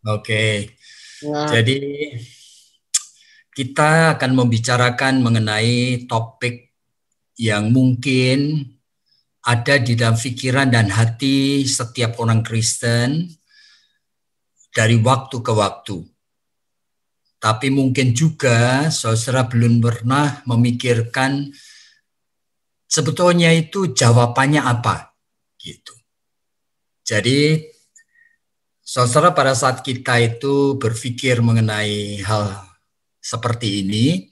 Oke, Nah, jadi kita akan membicarakan mengenai topik yang mungkin ada di dalam pikiran dan hati setiap orang Kristen dari waktu ke waktu. Tapi mungkin juga saudara belum pernah memikirkan sebetulnya itu jawabannya apa gitu. Jadi saudara pada saat kita itu berpikir mengenai hal seperti ini,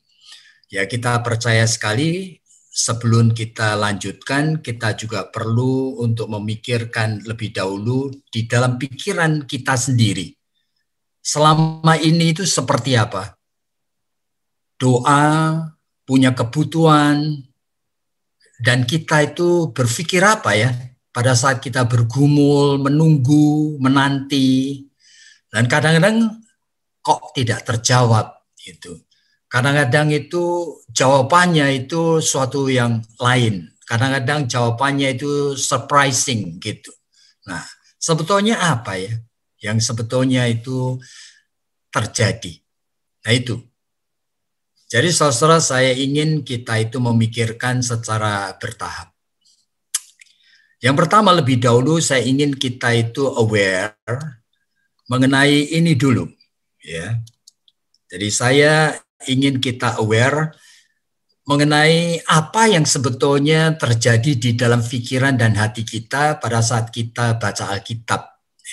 ya kita percaya sekali sebelum kita lanjutkan, kita juga perlu untuk memikirkan lebih dahulu di dalam pikiran kita sendiri. Selama ini itu seperti apa? Doa, punya kebutuhan, dan kita itu berpikir apa ya? Pada saat kita bergumul, menunggu, menanti, dan kadang-kadang kok tidak terjawab gitu. Kadang-kadang itu jawabannya itu suatu yang lain. Kadang-kadang jawabannya itu surprising gitu. Nah, sebetulnya apa ya yang sebetulnya itu terjadi? Nah itu. Jadi saudara saya ingin kita itu memikirkan secara bertahap. Yang pertama lebih dahulu saya ingin kita itu aware mengenai ini dulu ya. Jadi saya ingin kita aware mengenai apa yang sebetulnya terjadi di dalam pikiran dan hati kita pada saat kita baca Alkitab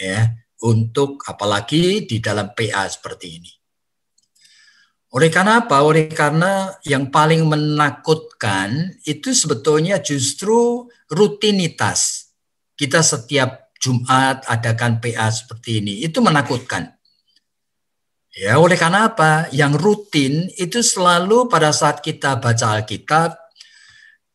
ya, untuk apalagi di dalam PA seperti ini. Oleh karena apa? Oleh karena yang paling menakutkan itu sebetulnya justru rutinitas. Kita setiap Jumat adakan PA seperti ini, itu menakutkan. Ya, oleh karena apa? Yang rutin itu selalu pada saat kita baca Alkitab,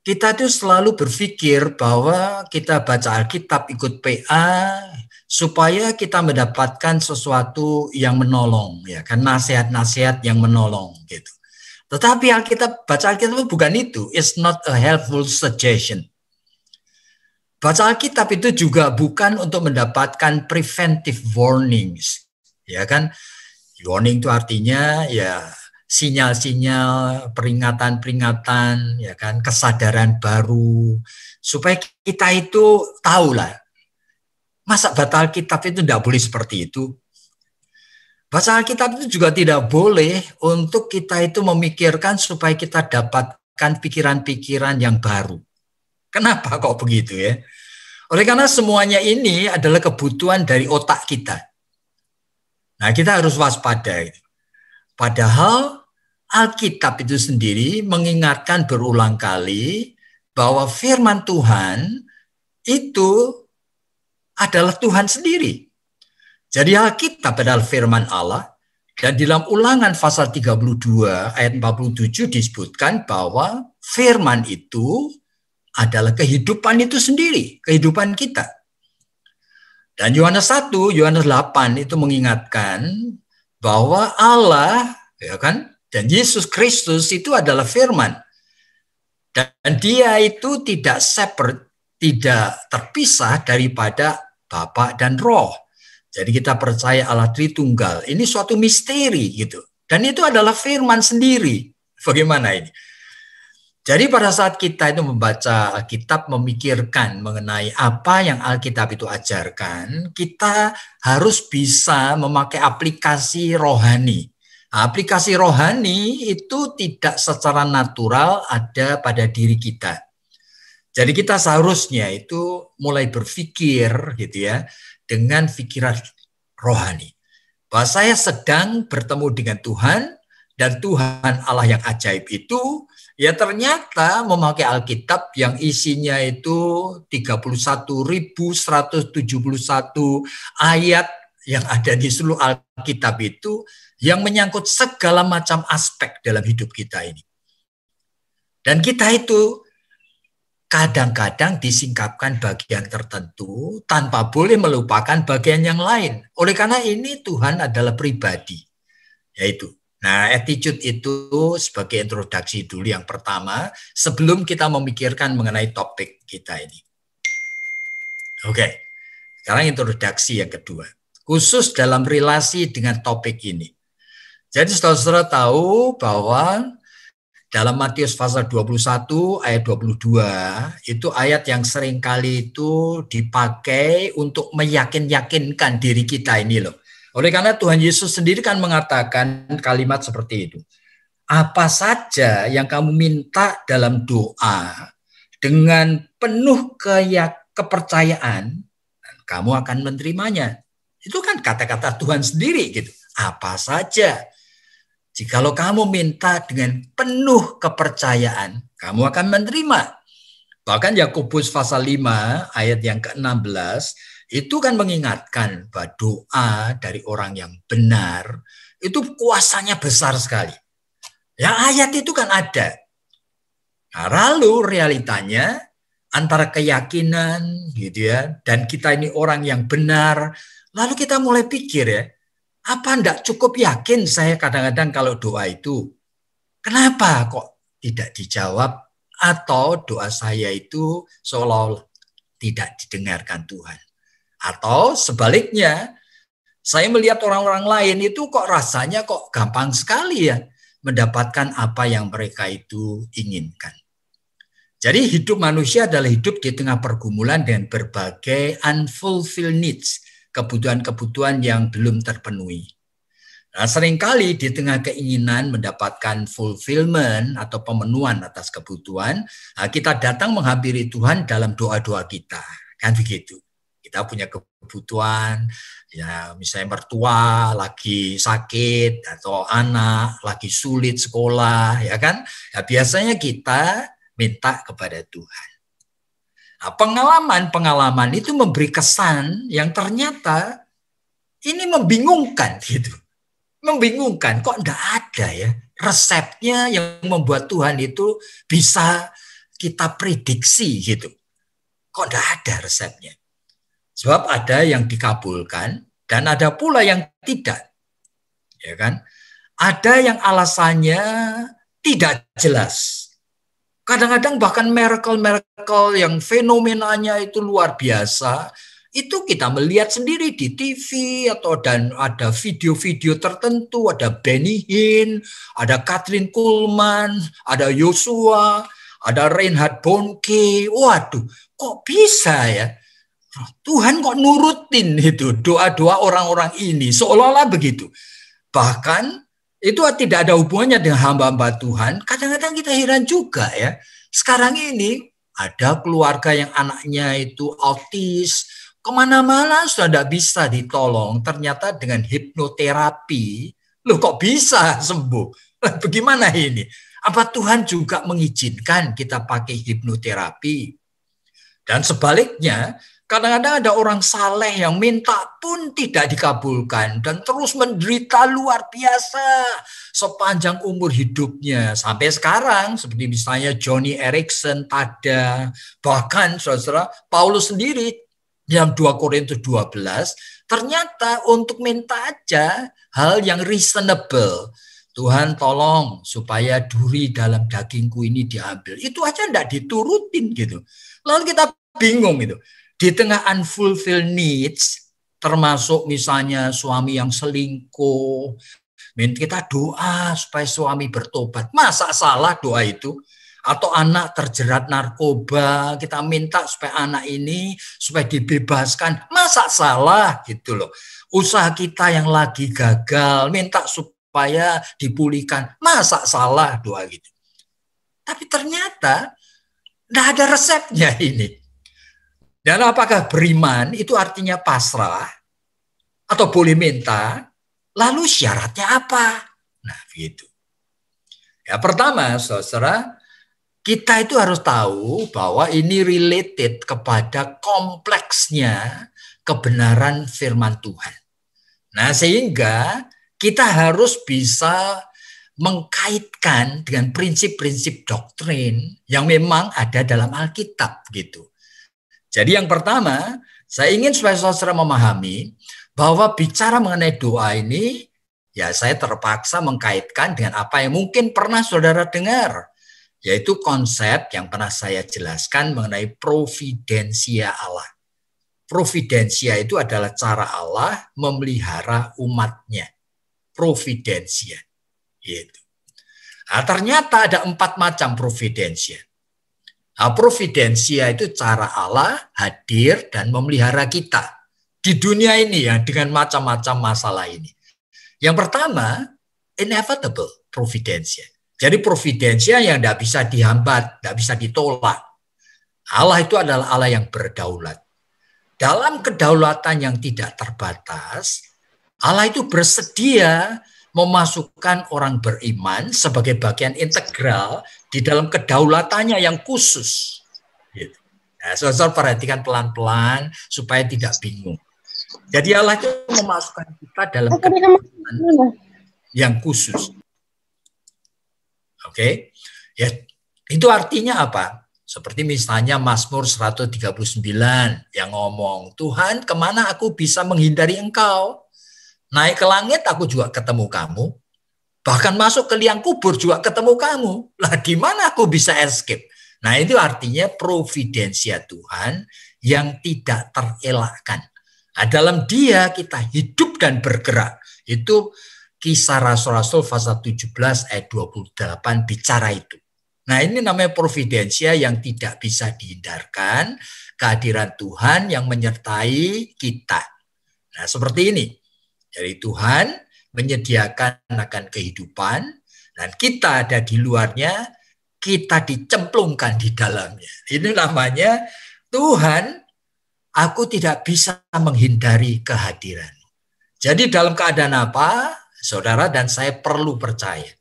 kita itu selalu berpikir bahwa kita baca Alkitab ikut PA supaya kita mendapatkan sesuatu yang menolong, ya kan, nasihat-nasihat yang menolong gitu. Tetapi Alkitab, baca Alkitab itu bukan itu. It's not a helpful suggestion. Baca Alkitab itu juga bukan untuk mendapatkan preventive warnings, ya kan? Warning itu artinya ya sinyal-sinyal, peringatan-peringatan, ya kan, kesadaran baru supaya kita itu tahu lah. Masa baca Alkitab itu tidak boleh seperti itu? Baca Alkitab itu juga tidak boleh untuk kita itu memikirkan supaya kita dapatkan pikiran-pikiran yang baru. Kenapa kok begitu ya? Oleh karena semuanya ini adalah kebutuhan dari otak kita. Nah, kita harus waspada. Padahal Alkitab itu sendiri mengingatkan berulang kali bahwa firman Tuhan itu adalah Tuhan sendiri. Jadi Alkitab adalah firman Allah, dan di dalam Ulangan pasal 32 ayat 47 disebutkan bahwa firman itu adalah kehidupan itu sendiri, kehidupan kita. Dan Yohanes 1, Yohanes 8 itu mengingatkan bahwa Allah, ya kan, dan Yesus Kristus itu adalah firman. Dan dia itu tidak separate, tidak terpisah daripada Bapa dan Roh. Jadi kita percaya Allah Tritunggal. Ini suatu misteri gitu. Dan itu adalah firman sendiri. Bagaimana ini? Jadi pada saat kita itu membaca Alkitab, memikirkan mengenai apa yang Alkitab itu ajarkan, kita harus bisa memakai aplikasi rohani. Nah, aplikasi rohani itu tidak secara natural ada pada diri kita. Jadi kita seharusnya itu mulai berpikir gitu ya, dengan pikiran rohani. Bahwa saya sedang bertemu dengan Tuhan, dan Tuhan Allah yang ajaib itu ya ternyata memakai Alkitab yang isinya itu 31.171 ayat yang ada di seluruh Alkitab itu yang menyangkut segala macam aspek dalam hidup kita ini. Dan kita itu kadang-kadang disingkapkan bagian tertentu tanpa boleh melupakan bagian yang lain. Oleh karena ini Tuhan adalah pribadi, yaitu. Nah, attitude itu sebagai introduksi dulu yang pertama sebelum kita memikirkan mengenai topik kita ini. Oke, sekarang introduksi yang kedua. khusus dalam relasi dengan topik ini. Jadi saudara-saudara tahu bahwa dalam Matius pasal 21 ayat 22 itu ayat yang sering kali itu dipakai untuk meyakinkan diri kita ini loh. Oleh karena Tuhan Yesus sendiri kan mengatakan kalimat seperti itu. Apa saja yang kamu minta dalam doa dengan penuh kepercayaan, kamu akan menerimanya. Itu kan kata-kata Tuhan sendiri gitu. Apa saja. Jikalau kamu minta dengan penuh kepercayaan, kamu akan menerima. Bahkan Yakobus pasal 5 ayat yang ke-16 itu kan mengingatkan bahwa doa dari orang yang benar itu kuasanya besar sekali. Ya ayat itu kan ada. Nah, lalu realitanya antara keyakinan gitu ya dan kita ini orang yang benar, lalu kita mulai pikir ya, apa enggak cukup yakin saya kadang-kadang kalau doa itu? Kenapa kok tidak dijawab atau doa saya itu seolah-olah tidak didengarkan Tuhan? Atau sebaliknya, saya melihat orang-orang lain itu kok rasanya kok gampang sekali ya mendapatkan apa yang mereka itu inginkan. Jadi hidup manusia adalah hidup di tengah pergumulan dengan berbagai unfulfilled needs, kebutuhan-kebutuhan yang belum terpenuhi. Nah, seringkali di tengah keinginan mendapatkan fulfillment atau pemenuhan atas kebutuhan, kita datang menghampiri Tuhan dalam doa-doa kita. Kan begitu. Kita punya kebutuhan, ya misalnya mertua lagi sakit atau anak lagi sulit sekolah, ya kan? Ya, biasanya kita minta kepada Tuhan. Nah, pengalaman itu memberi kesan yang ternyata ini membingungkan gitu. Membingungkan, kok enggak ada ya resepnya yang membuat Tuhan itu bisa kita prediksi gitu. Kok enggak ada resepnya? Sebab ada yang dikabulkan dan ada pula yang tidak. Ya kan? Ada yang alasannya tidak jelas. Kadang-kadang bahkan miracle-miracle yang fenomenanya itu luar biasa, itu kita melihat sendiri di TV atau dan ada video-video tertentu, ada Benny Hinn, ada Kathryn Kuhlman, ada Joshua, ada Reinhard Bonnke. Waduh, kok bisa ya? Tuhan kok nurutin itu doa-doa orang-orang ini seolah-olah begitu. Bahkan itu tidak ada hubungannya dengan hamba-hamba Tuhan. Kadang-kadang kita heran juga ya. Sekarang ini ada keluarga yang anaknya itu autis, kemana-mana sudah tidak bisa ditolong. Ternyata dengan hipnoterapi, loh kok bisa sembuh? Bagaimana ini? Apa Tuhan juga mengizinkan kita pakai hipnoterapi? Dan sebaliknya, kadang-kadang ada orang saleh yang minta pun tidak dikabulkan dan terus menderita luar biasa sepanjang umur hidupnya. Sampai sekarang, seperti misalnya Johnny Erickson, Tada, bahkan saudara Paulus sendiri dalam 2 Korintus 12, ternyata untuk minta aja hal yang reasonable. Tuhan tolong supaya duri dalam dagingku ini diambil. Itu aja enggak diturutin gitu. Lalu kita bingung gitu. Di tengah unfulfilled needs, termasuk misalnya suami yang selingkuh, kita doa supaya suami bertobat. Masa salah doa itu? Atau anak terjerat narkoba, kita minta supaya anak ini supaya dibebaskan. Masa salah gitu loh. Usaha kita yang lagi gagal, minta supaya dipulihkan. Masa salah doa gitu. Tapi ternyata tidak ada resepnya ini. Dan apakah beriman itu artinya pasrah atau boleh minta? Lalu syaratnya apa? Nah, begitu. Ya, pertama, saudara, kita itu harus tahu bahwa ini related kepada kompleksnya kebenaran firman Tuhan. Nah, sehingga kita harus bisa mengkaitkan dengan prinsip-prinsip doktrin yang memang ada dalam Alkitab gitu. Jadi yang pertama, saya ingin supaya saudara memahami bahwa bicara mengenai doa ini, ya saya terpaksa mengkaitkan dengan apa yang mungkin pernah saudara dengar, yaitu konsep yang pernah saya jelaskan mengenai providensia Allah. Providensia itu adalah cara Allah memelihara umatnya. Providensia. Gitu. Nah, ternyata ada 4 macam providensia. Nah, providensia itu cara Allah hadir dan memelihara kita di dunia ini ya dengan macam-macam masalah ini. Yang pertama, inevitable providensia. Jadi providensia yang tidak bisa dihambat, tidak bisa ditolak. Allah itu adalah Allah yang berdaulat. Dalam kedaulatan yang tidak terbatas, Allah itu bersedia memasukkan orang beriman sebagai bagian integral di dalam kedaulatannya yang khusus. Gitu. Nah, saudara perhatikan pelan-pelan supaya tidak bingung. Jadi Allah itu memasukkan kita dalam kedaulatan yang khusus. Oke, ya itu artinya apa? Seperti misalnya Mazmur 139 yang ngomong, Tuhan kemana aku bisa menghindari Engkau? Naik ke langit aku juga ketemu kamu. Bahkan masuk ke liang kubur juga ketemu kamu. Lah di mana aku bisa escape? Nah itu artinya providensia Tuhan yang tidak terelakkan. Nah, dalam Dia kita hidup dan bergerak. Itu Kisah Rasul-Rasul pasal 17 ayat 28 bicara itu. Nah ini namanya providensia yang tidak bisa dihindarkan. Kehadiran Tuhan yang menyertai kita. Nah seperti ini. Jadi Tuhan menyediakan akan kehidupan dan kita ada di luarnya, kita dicemplungkan di dalamnya. Ini namanya Tuhan, aku tidak bisa menghindari kehadiran. Jadi dalam keadaan apa, saudara dan saya perlu percaya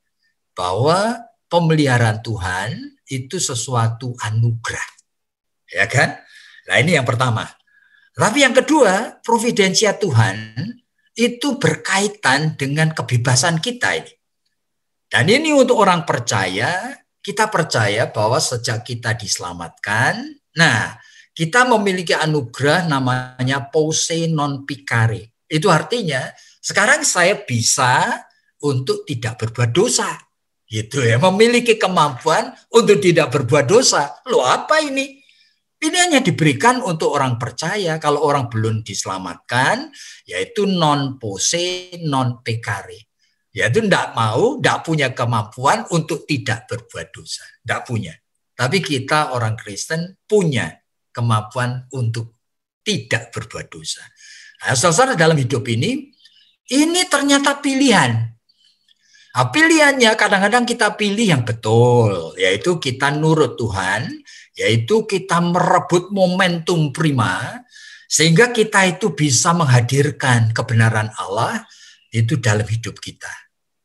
bahwa pemeliharaan Tuhan itu sesuatu anugerah. Ya kan? Nah ini yang pertama. Tapi yang kedua, providensia Tuhan itu berkaitan dengan kebebasan kita ini. Dan ini untuk orang percaya, kita percaya bahwa sejak kita diselamatkan, nah kita memiliki anugerah namanya posse non picare. Itu artinya sekarang saya bisa untuk tidak berbuat dosa. Gitu ya, memiliki kemampuan untuk tidak berbuat dosa. Loh apa ini? Ini hanya diberikan untuk orang percaya. Kalau orang belum diselamatkan, yaitu non posse, non pecare. Yaitu tidak mau, tidak punya kemampuan untuk tidak berbuat dosa. Tidak punya. Tapi kita orang Kristen punya kemampuan untuk tidak berbuat dosa. Nah, saudara dalam hidup ini ternyata pilihan. Nah, pilihannya kadang-kadang kita pilih yang betul, yaitu kita nurut Tuhan, yaitu kita merebut momentum prima, sehingga kita itu bisa menghadirkan kebenaran Allah itu dalam hidup kita.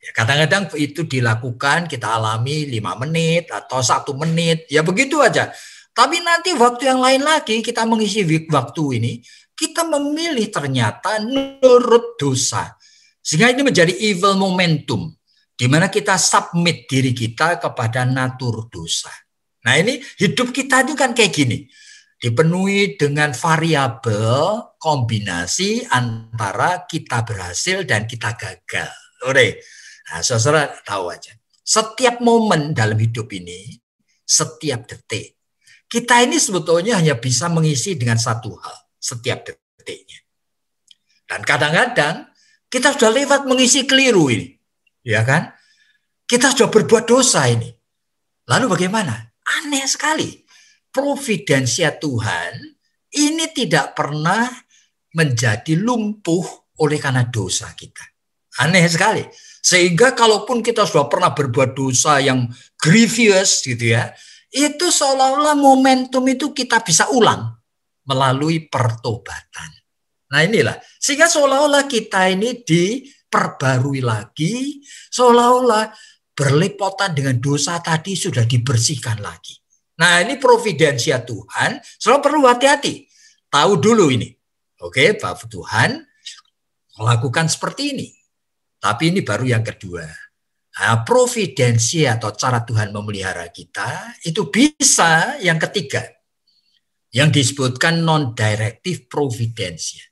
Ya, kadang-kadang itu dilakukan, kita alami 5 menit atau 1 menit, ya begitu aja. Tapi nanti waktu yang lain lagi kita mengisi waktu ini, kita memilih ternyata nurut dosa. Sehingga ini menjadi evil momentum, di mana kita submit diri kita kepada natur dosa. Nah ini hidup kita ini kan kayak gini. Dipenuhi dengan variabel kombinasi antara kita berhasil dan kita gagal. Oke. Nah saudara tahu aja. Setiap momen dalam hidup ini, setiap detik, kita ini sebetulnya hanya bisa mengisi dengan satu hal. Setiap detiknya. Dan kadang-kadang kita sudah lewat mengisi keliru ini. Ya kan? Kita sudah berbuat dosa ini. Lalu bagaimana? Aneh sekali. Providensia Tuhan ini tidak pernah menjadi lumpuh oleh karena dosa kita. Aneh sekali. Sehingga kalaupun kita sudah pernah berbuat dosa yang grievous gitu ya, itu seolah-olah momentum itu kita bisa ulang melalui pertobatan. Nah inilah. Sehingga seolah-olah kita ini diperbarui lagi, seolah-olah berlepotan dengan dosa tadi sudah dibersihkan lagi. Nah ini providensia Tuhan, selalu perlu hati-hati. Tahu dulu ini. Oke, Bapak Tuhan melakukan seperti ini. Tapi ini baru yang kedua. Nah, providensia atau cara Tuhan memelihara kita, itu bisa yang ketiga. Yang disebutkan non-directive providensia.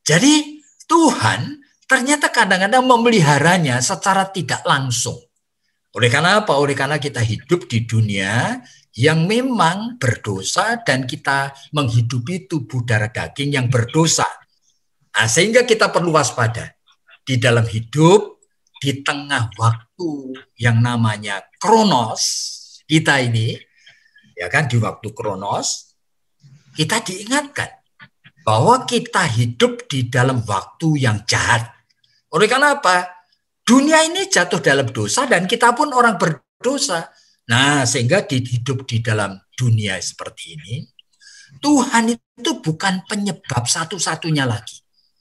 Jadi Tuhan ternyata kadang-kadang memeliharanya secara tidak langsung. Oleh karena apa? Oleh karena kita hidup di dunia yang memang berdosa dan kita menghidupi tubuh darah daging yang berdosa. Nah, sehingga kita perlu waspada di dalam hidup di tengah waktu yang namanya kronos kita ini, ya kan, di waktu kronos kita diingatkan bahwa kita hidup di dalam waktu yang jahat. Oleh karena apa? Dunia ini jatuh dalam dosa dan kita pun orang berdosa. Nah, sehingga hidup di dalam dunia seperti ini, Tuhan itu bukan penyebab satu-satunya lagi.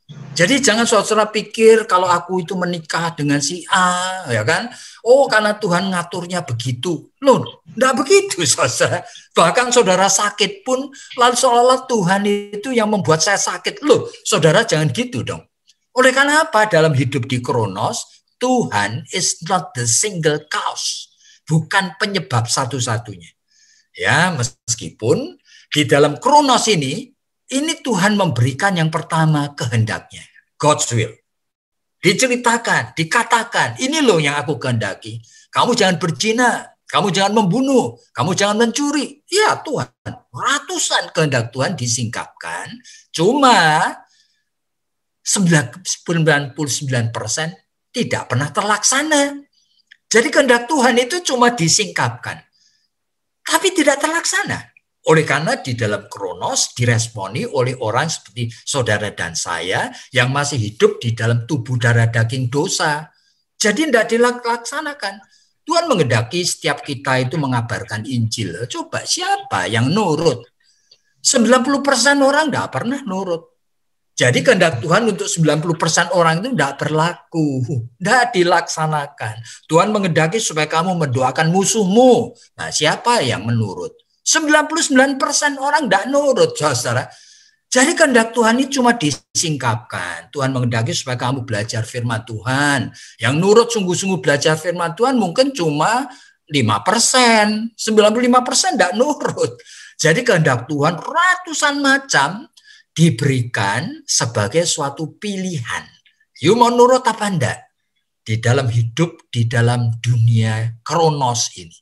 Jadi jangan saudara pikir kalau aku itu menikah dengan si A, ya kan? Oh, karena Tuhan ngaturnya begitu. Loh, enggak begitu, saudara. Bahkan saudara sakit pun, lalu seolah-olah Tuhan itu yang membuat saya sakit. Loh, saudara jangan gitu dong. Oleh karena apa? Dalam hidup di kronos, Tuhan is not the single cause. Bukan penyebab satu-satunya. Ya, meskipun di dalam kronos ini Tuhan memberikan yang pertama kehendaknya, God's will. Diceritakan, dikatakan, ini loh yang aku kehendaki. Kamu jangan berzina, kamu jangan membunuh, kamu jangan mencuri. Ya Tuhan, ratusan kehendak Tuhan disingkapkan, cuma 99% tidak pernah terlaksana. Jadi kehendak Tuhan itu cuma disingkapkan, tapi tidak terlaksana. Oleh karena di dalam kronos diresponi oleh orang seperti saudara dan saya yang masih hidup di dalam tubuh darah daging dosa. Jadi tidak dilaksanakan. Tuhan menghendaki setiap kita itu mengabarkan Injil. Coba siapa yang nurut? 90% orang tidak pernah nurut. Jadi kehendak Tuhan untuk 90% orang itu tidak berlaku, tidak dilaksanakan. Tuhan menghendaki supaya kamu mendoakan musuhmu. Nah, siapa yang menurut? 99% orang tidak nurut, saudara. Jadi kehendak Tuhan ini cuma disingkapkan. Tuhan menghendaki supaya kamu belajar firman Tuhan. Yang nurut sungguh-sungguh belajar firman Tuhan mungkin cuma 5%. 95% tidak nurut. Jadi kehendak Tuhan ratusan macam diberikan sebagai suatu pilihan. You mau nurut apa enggak? Di dalam hidup, di dalam dunia kronos ini.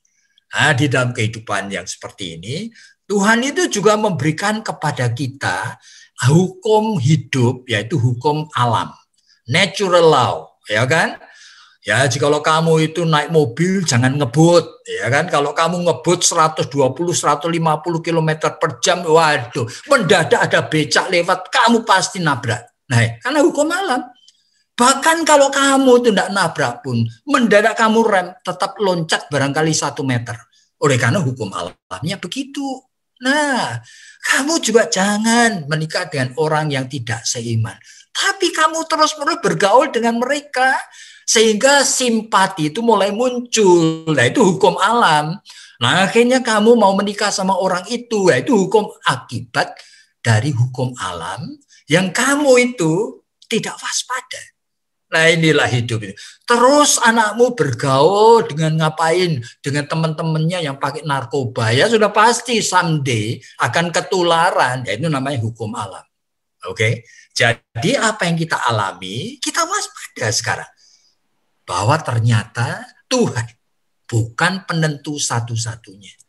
Nah, di dalam kehidupan yang seperti ini, Tuhan itu juga memberikan kepada kita hukum hidup, yaitu hukum alam, natural law, ya kan? Ya, jikalau kamu itu naik mobil jangan ngebut, ya kan? Kalau kamu ngebut 120, 150 km per jam, waduh, mendadak ada becak lewat, kamu pasti nabrak. Nah, karena hukum alam. Bahkan kalau kamu itu tidak nabrak pun, mendadak kamu rem, tetap loncat barangkali 1 meter. Oleh karena hukum alamnya begitu. Nah, kamu juga jangan menikah dengan orang yang tidak seiman. Tapi kamu terus-menerus bergaul dengan mereka, sehingga simpati itu mulai muncul. Nah, itu hukum alam. Nah, akhirnya kamu mau menikah sama orang itu. Nah, itu hukum akibat dari hukum alam yang kamu itu tidak waspada. Nah, inilah hidup ini. Terus anakmu bergaul dengan ngapain? Dengan teman-temannya yang pakai narkoba. Ya sudah pasti someday akan ketularan. Ya itu namanya hukum alam. Oke. Jadi apa yang kita alami, kita waspada sekarang. Bahwa ternyata Tuhan bukan penentu satu-satunya.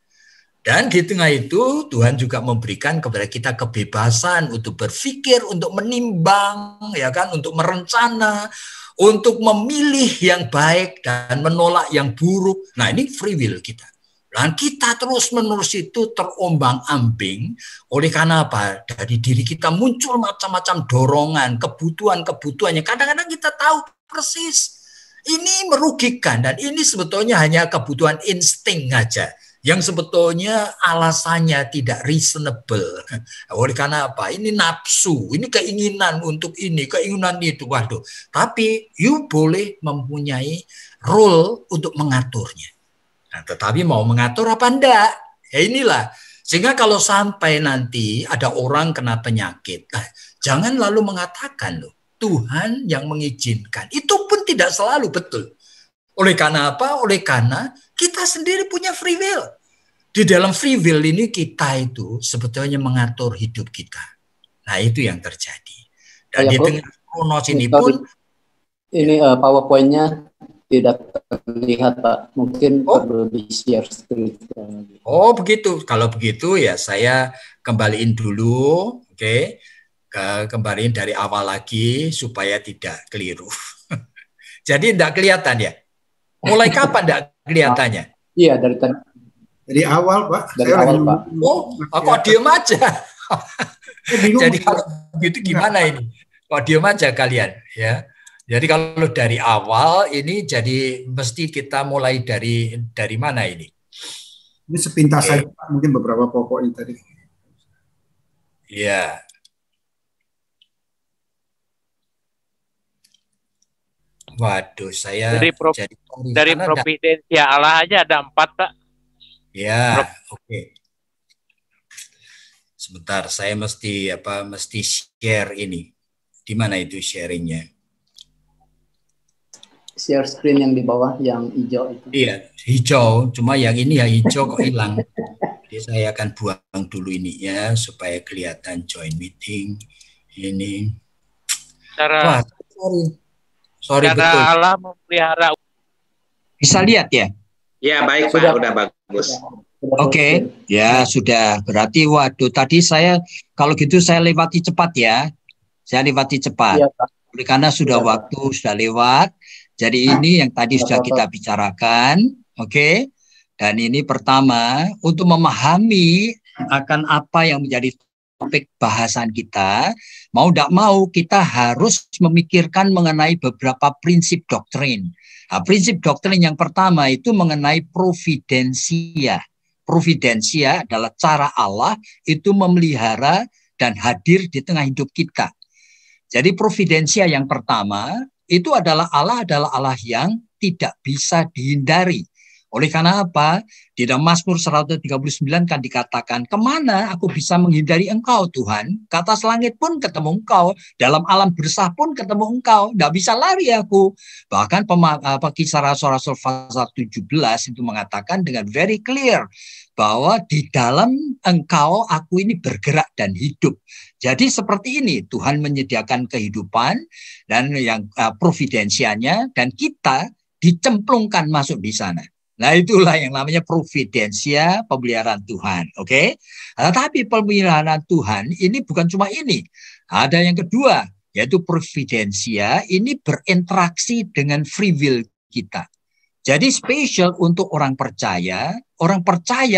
Dan di tengah itu Tuhan juga memberikan kepada kita kebebasan untuk berpikir, untuk menimbang, ya kan, untuk merencana, untuk memilih yang baik dan menolak yang buruk. Nah, ini free will kita. Dan kita terus-menerus itu terombang-ambing oleh karena apa? Dari diri kita muncul macam-macam dorongan, kebutuhan-kebutuhannya. Kadang-kadang kita tahu persis ini merugikan dan ini sebetulnya hanya kebutuhan insting aja, yang sebetulnya alasannya tidak reasonable. Oleh karena apa? Ini nafsu, ini keinginan untuk ini, keinginan itu. Waduh, tapi you boleh mempunyai role untuk mengaturnya. Nah, tetapi mau mengatur apa enggak? Ya inilah. Sehingga kalau sampai nanti ada orang kena penyakit, jangan lalu mengatakan loh, Tuhan yang mengizinkan. Itu pun tidak selalu betul. Oleh karena apa? Oleh karena kita sendiri punya free will. Di dalam free will ini kita itu sebetulnya mengatur hidup kita. Nah, itu yang terjadi. Dan di tengah kronos ini pun ini PowerPoint-nya tidak terlihat, Pak. Mungkin perlu di-share screen. Oh, begitu. Kalau begitu ya saya kembaliin dulu, oke. Kembaliin dari awal lagi supaya tidak keliru. Jadi tidak kelihatan ya? Mulai kapan tidak kelihatannya? Iya, dari tadi. Dari awal, Pak. Dari awal, Pak. Oh, kok diem aja? Bingung. Jadi kalau begitu gimana ini? Kok diem aja kalian? Ya. Jadi kalau dari awal ini jadi mesti kita mulai dari mana ini? Ini sepintas saja, Pak. Mungkin beberapa pokok ini tadi. Ya. Waduh, saya dari providensia Allah aja ada 4, Pak. Ya, oke. Sebentar, saya mesti share ini. Di mana itu sharingnya? Share screen yang di bawah, yang hijau itu. Iya, hijau. Cuma yang ini yang hijau kok hilang. Jadi saya akan buang dulu ini ya, supaya kelihatan join meeting. Ini. Wah, sorry cara betul. Allah memelihara. Bisa lihat ya? Ya, baik Pak, udah bagus. Oke, ya sudah. Berarti waduh, tadi saya kalau gitu saya lewati cepat ya. Saya lewati cepat. Iya, Pak. Karena sudah waktu sudah lewat. Jadi ini yang tadi sudah kita bicarakan, oke? Dan ini pertama untuk memahami akan apa yang menjadi topik bahasan kita, mau tidak mau kita harus memikirkan mengenai beberapa prinsip doktrin. Nah, prinsip doktrin yang pertama itu mengenai providensia. Providensia adalah cara Allah itu memelihara dan hadir di tengah hidup kita. Jadi providensia yang pertama itu adalah Allah yang tidak bisa dihindari. Oleh karena apa? Di dalam Mazmur 139 kan dikatakan, kemana aku bisa menghindari engkau Tuhan? Ke atas langit pun ketemu engkau, dalam alam bersah pun ketemu engkau, tidak bisa lari aku. Bahkan Kisah Rasul-Rasul pasal 17 itu mengatakan dengan very clear, bahwa di dalam engkau aku ini bergerak dan hidup. Jadi seperti ini, Tuhan menyediakan kehidupan dan yang providensianya, dan kita dicemplungkan masuk di sana. Nah itulah yang namanya providensia, pemeliharaan Tuhan. Oke? Tapi pemeliharaan Tuhan ini bukan cuma ini. Ada yang kedua, yaitu providensia ini berinteraksi dengan free will kita. Jadi spesial untuk orang percaya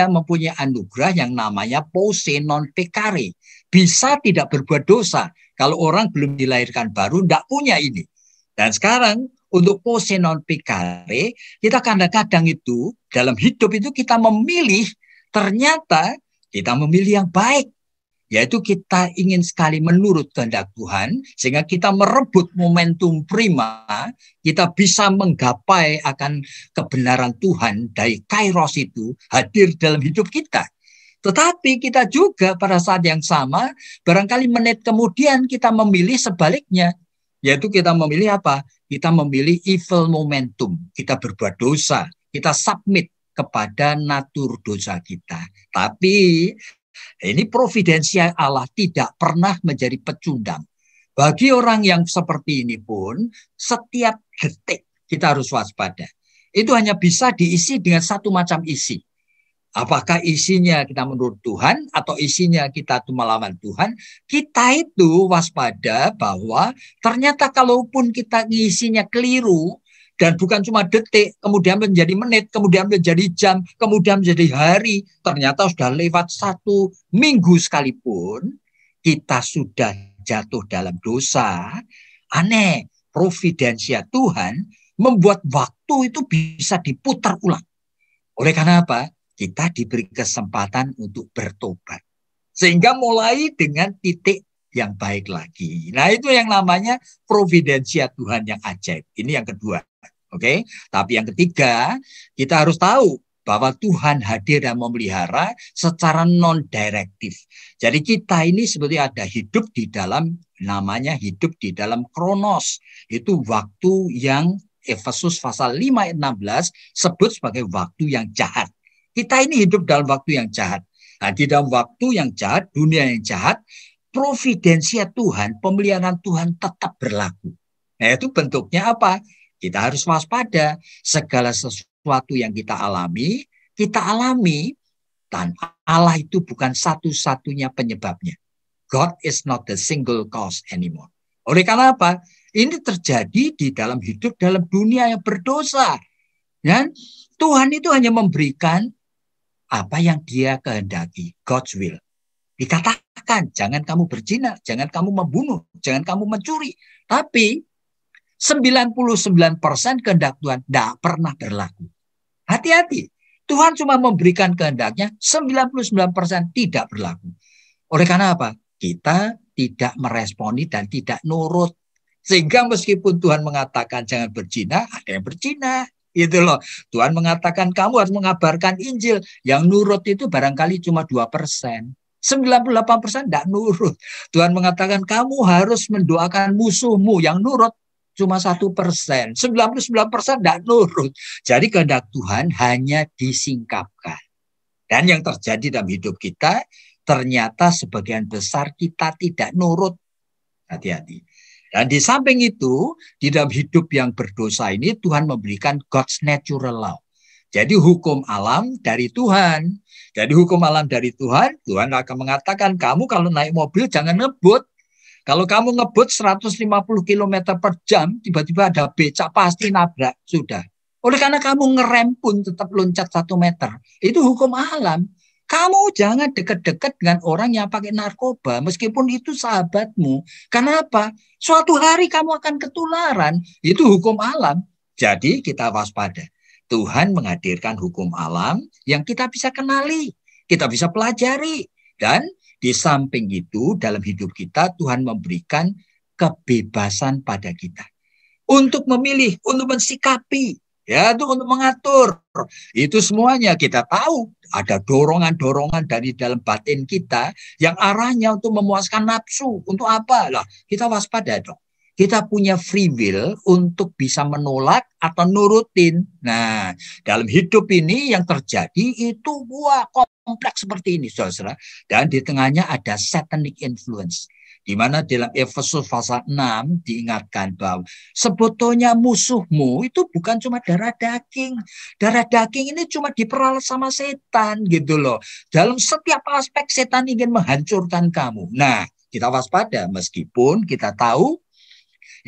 mempunyai anugerah yang namanya posse non peccare. Bisa tidak berbuat dosa. Kalau orang belum dilahirkan baru, tidak punya ini. Dan sekarang untuk posse non peccare, kita kadang-kadang itu dalam hidup itu kita memilih, ternyata kita memilih yang baik. Yaitu kita ingin sekali menurut kehendak Tuhan, sehingga kita merebut momentum prima, kita bisa menggapai akan kebenaran Tuhan dari kairos itu hadir dalam hidup kita. Tetapi kita juga pada saat yang sama, barangkali menit kemudian kita memilih sebaliknya. Yaitu kita memilih apa? Kita memilih evil momentum, kita berbuat dosa, kita submit kepada natur dosa kita. Tapi ini providensia Allah tidak pernah menjadi pecundang. Bagi orang yang seperti ini pun, setiap detik kita harus waspada. Itu hanya bisa diisi dengan satu macam isi. Apakah isinya kita menurut Tuhan atau isinya kita itu melawan Tuhan, kita itu waspada bahwa ternyata kalaupun kita ngisinya keliru, dan bukan cuma detik, kemudian menjadi menit, kemudian menjadi jam, kemudian menjadi hari, ternyata sudah lewat 1 minggu sekalipun, kita sudah jatuh dalam dosa. Aneh, providensia Tuhan membuat waktu itu bisa diputar ulang. Oleh karena apa? Kita diberi kesempatan untuk bertobat. Sehingga mulai dengan titik yang baik lagi. Nah itu yang namanya providensia Tuhan yang ajaib. Ini yang kedua. Oke, tapi yang ketiga, kita harus tahu bahwa Tuhan hadir dan memelihara secara non-direktif. Jadi kita ini sebetulnya ada hidup di dalam, namanya hidup di dalam kronos. Itu waktu yang Efesus pasal 5 ayat 16 sebut sebagai waktu yang jahat. Kita ini hidup dalam waktu yang jahat. Nah, di dalam waktu yang jahat, dunia yang jahat, providensia Tuhan, pemeliharaan Tuhan tetap berlaku. Nah, itu bentuknya apa? Kita harus waspada. Segala sesuatu yang kita alami, dan Allah itu bukan satu-satunya penyebabnya. God is not the single cause anymore. Oleh karena apa? Ini terjadi di dalam hidup dalam dunia yang berdosa. Dan Tuhan itu hanya memberikan apa yang Dia kehendaki, God's will. Dikatakan, jangan kamu berzina, jangan kamu membunuh, jangan kamu mencuri. Tapi 99% kehendak Tuhan tidak pernah berlaku. Hati-hati. Tuhan cuma memberikan kehendaknya, 99% tidak berlaku. Oleh karena apa? Kita tidak meresponi dan tidak nurut. Sehingga meskipun Tuhan mengatakan jangan berzina, ada yang berzina. Itu loh. Tuhan mengatakan kamu harus mengabarkan Injil. Yang nurut itu barangkali cuma 2%. 98% tidak nurut. Tuhan mengatakan kamu harus mendoakan musuhmu. Yang nurut cuma 1%. 99% tidak nurut. Jadi kehendak Tuhan hanya disingkapkan. Dan yang terjadi dalam hidup kita, ternyata sebagian besar kita tidak nurut. Hati-hati. Dan di samping itu, di dalam hidup yang berdosa ini, Tuhan memberikan God's natural law. Jadi hukum alam dari Tuhan. Jadi hukum alam dari Tuhan, Tuhan akan mengatakan, kamu kalau naik mobil jangan ngebut. Kalau kamu ngebut 150 km per jam, tiba-tiba ada becak, pasti nabrak. Sudah. Oleh karena kamu ngerem pun tetap loncat 1 meter. Itu hukum alam. Kamu jangan dekat-dekat dengan orang yang pakai narkoba, meskipun itu sahabatmu. Kenapa? Suatu hari kamu akan ketularan. Itu hukum alam. Jadi kita waspada. Tuhan menghadirkan hukum alam yang kita bisa kenali, kita bisa pelajari. Dan di samping itu dalam hidup kita Tuhan memberikan kebebasan pada kita. Untuk memilih, untuk mensikapi. Ya, itu untuk mengatur. Itu semuanya kita tahu. Ada dorongan-dorongan dari dalam batin kita yang arahnya untuk memuaskan nafsu. Untuk apa? Lah, kita waspada dong. Kita punya free will untuk bisa menolak atau nurutin. Nah, dalam hidup ini yang terjadi itu kompleks seperti ini, saudara. Dan di tengahnya ada satanic influence. Di mana dalam Efesus pasal 6 diingatkan bahwa sebetulnya musuhmu itu bukan cuma darah daging. Darah daging ini cuma diperalat sama setan gitu loh. Dalam setiap aspek setan ingin menghancurkan kamu. Nah, kita waspada meskipun kita tahu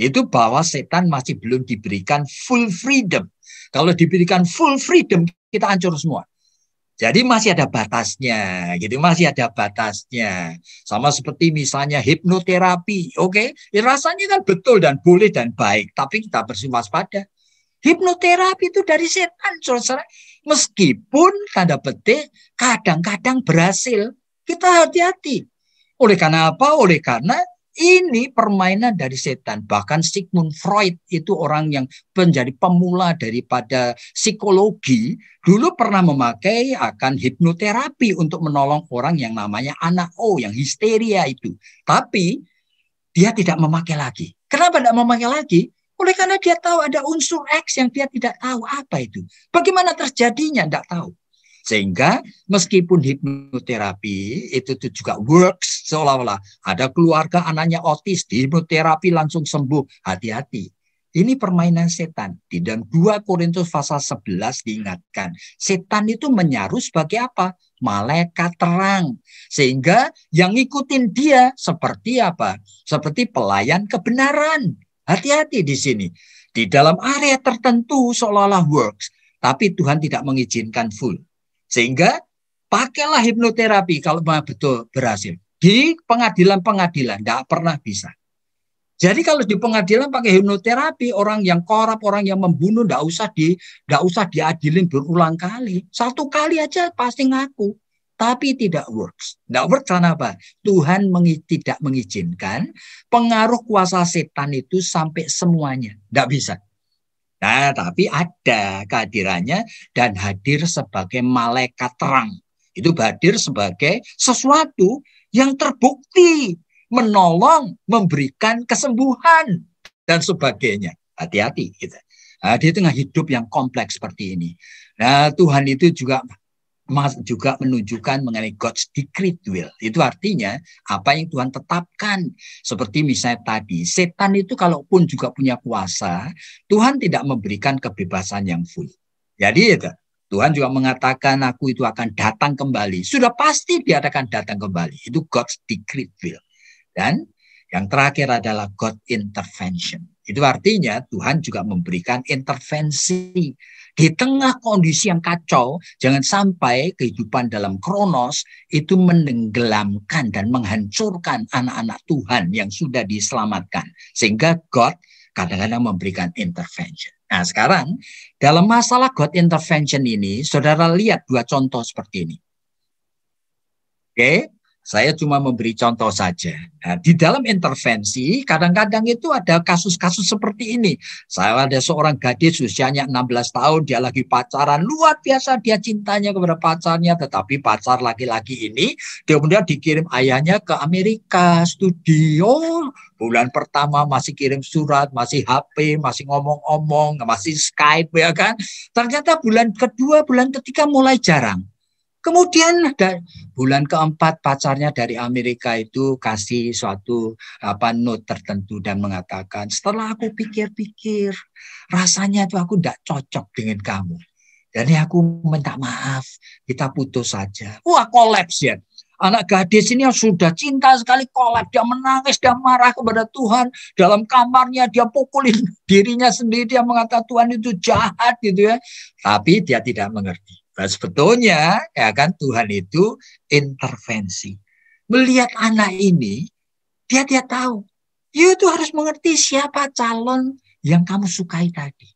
itu bahwa setan masih belum diberikan full freedom. Kalau diberikan full freedom, kita hancur semua. Jadi masih ada batasnya, gitu, masih ada batasnya. Sama seperti misalnya hipnoterapi, oke? Rasanya kan betul dan boleh dan baik, tapi kita berwaspada. Hipnoterapi itu dari setan, saudara. Meskipun tanda petik kadang-kadang berhasil, kita hati-hati. Oleh karena apa? Oleh karena ini permainan dari setan. Bahkan Sigmund Freud itu orang yang menjadi pemula daripada psikologi. Dulu pernah memakai akan hipnoterapi untuk menolong orang yang namanya anak yang histeria itu. Tapi dia tidak memakai lagi. Kenapa tidak memakai lagi? Oleh karena dia tahu ada unsur X yang dia tidak tahu apa itu. Bagaimana terjadinya tidak tahu. Sehingga meskipun hipnoterapi itu juga works, seolah-olah ada keluarga anaknya otis, di hipnoterapi langsung sembuh. Hati-hati. Ini permainan setan. Di dalam 2 Korintus pasal 11 diingatkan. Setan itu menyaru sebagai apa? Malaikat terang. Sehingga yang ngikutin dia seperti apa? Seperti pelayan kebenaran. Hati-hati di sini. Di dalam area tertentu seolah-olah works. Tapi Tuhan tidak mengizinkan full. Sehingga pakailah hipnoterapi kalau betul berhasil. Di pengadilan-pengadilan tidak pernah bisa. Jadi kalau di pengadilan pakai hipnoterapi, orang yang korup, orang yang membunuh tidak usah diadilin berulang kali. 1 kali aja pasti ngaku. Tapi tidak works. Tidak works karena apa? Tuhan tidak mengizinkan pengaruh kuasa setan itu sampai semuanya. Tidak bisa. Nah, tapi ada kehadirannya dan hadir sebagai malaikat terang. Itu hadir sebagai sesuatu yang terbukti, menolong, memberikan kesembuhan, dan sebagainya. Hati-hati kita. Nah, di tengah hidup yang kompleks seperti ini. Nah, Tuhan itu juga juga menunjukkan mengenai God's decreed will. Itu artinya apa yang Tuhan tetapkan. Seperti misalnya tadi, setan itu kalaupun juga punya kuasa, Tuhan tidak memberikan kebebasan yang full. Jadi itu, Tuhan juga mengatakan aku itu akan datang kembali. Sudah pasti dia akan datang kembali. Itu God's decreed will. Dan yang terakhir adalah God intervention. Itu artinya Tuhan juga memberikan intervensi. Di tengah kondisi yang kacau, jangan sampai kehidupan dalam Kronos itu menenggelamkan dan menghancurkan anak-anak Tuhan yang sudah diselamatkan. Sehingga God kadang-kadang memberikan intervention. Nah sekarang, dalam masalah God intervention ini, saudara lihat dua contoh seperti ini. Oke? Saya cuma memberi contoh saja. Nah, di dalam intervensi, kadang-kadang itu ada kasus-kasus seperti ini. Saya ada seorang gadis usianya 16 tahun, dia lagi pacaran. Luar biasa dia cintanya kepada pacarnya, tetapi pacar laki-laki ini, dia kemudian dikirim ayahnya ke Amerika, studio. Bulan pertama masih kirim surat, masih HP, masih ngomong-ngomong, masih Skype, ya kan. Ternyata bulan kedua, bulan ketiga mulai jarang. Kemudian bulan keempat pacarnya dari Amerika itu kasih suatu note tertentu dan mengatakan, setelah aku pikir-pikir, rasanya itu aku tidak cocok dengan kamu. Jadi aku minta maaf, kita putus saja. Wah, kolaps ya. Anak gadis ini yang sudah cinta sekali kolaps. Dia menangis, dia marah kepada Tuhan. Dalam kamarnya dia pukulin dirinya sendiri. Dia mengatakan Tuhan itu jahat gitu ya. Tapi dia tidak mengerti. Nah, sebetulnya ya kan Tuhan itu intervensi. Melihat anak ini, dia tahu. You itu harus mengerti siapa calon yang kamu sukai tadi.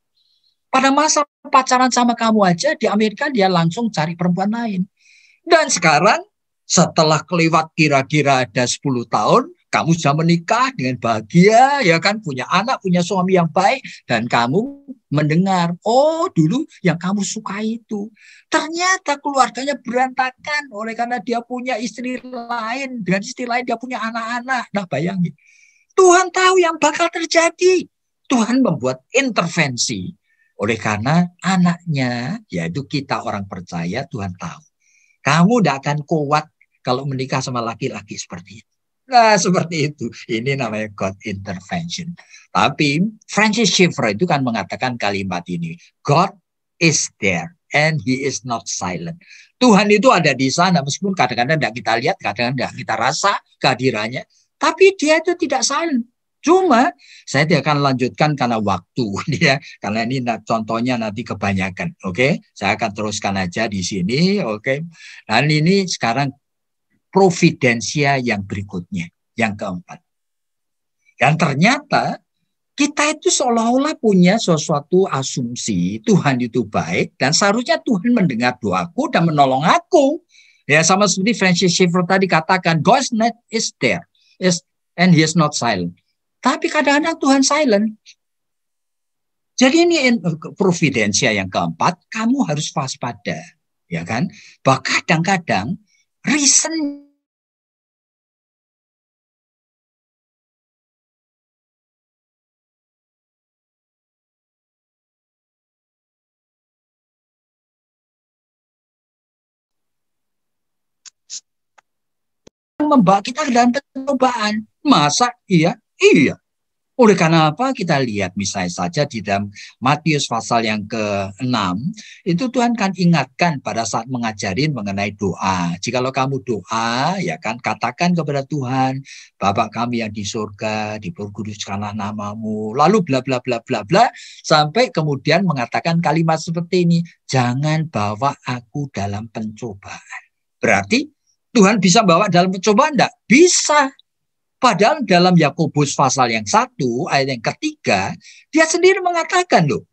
Pada masa pacaran sama kamu aja di Amerika dia langsung cari perempuan lain. Dan sekarang setelah kelewat kira-kira ada 10 tahun, kamu sudah menikah dengan bahagia, ya kan, punya anak, punya suami yang baik, dan kamu mendengar, oh dulu yang kamu sukai itu. Ternyata keluarganya berantakan oleh karena dia punya istri lain, dengan istri lain dia punya anak-anak. Nah bayangin, Tuhan tahu yang bakal terjadi. Tuhan membuat intervensi, oleh karena anaknya, yaitu kita orang percaya, Tuhan tahu. Kamu tidak akan kuat kalau menikah sama laki-laki seperti itu. Nah, seperti itu. Ini namanya God intervention. Tapi Francis Schaeffer itu kan mengatakan kalimat ini. God is there and he is not silent. Tuhan itu ada di sana meskipun kadang-kadang tidak kita lihat, kadang-kadang tidak kita rasa kehadirannya. Tapi dia itu tidak silent. Cuma saya tidak akan lanjutkan karena waktu. Ya, karena ini contohnya nanti kebanyakan. Oke, saya akan teruskan aja di sini. Oke. Dan ini sekarang providensia yang berikutnya, yang keempat. Dan ternyata kita itu seolah-olah punya sesuatu asumsi Tuhan itu baik dan seharusnya Tuhan mendengar doaku dan menolong aku. Ya sama seperti Francis Schaeffer tadi katakan, God's net is there, and he is not silent. Tapi kadang-kadang Tuhan silent. Jadi ini providensia yang keempat, kamu harus waspada, ya kan? Bahwa kadang-kadang reason membawa kita ke dalam pencobaan. Masa iya? Iya. Oleh karena apa kita lihat misalnya saja di dalam Matius pasal yang ke-6 itu Tuhan kan ingatkan pada saat mengajarin mengenai doa. Jikalau kamu doa ya kan katakan kepada Tuhan, Bapa kami yang di surga, diperkuduskanlah namamu, lalu bla bla bla bla bla sampai kemudian mengatakan kalimat seperti ini, jangan bawa aku dalam pencobaan. Berarti Tuhan bisa bawa dalam pencobaan enggak? Bisa. Padahal dalam Yakobus pasal yang 1 ayat yang ketiga dia sendiri mengatakan loh,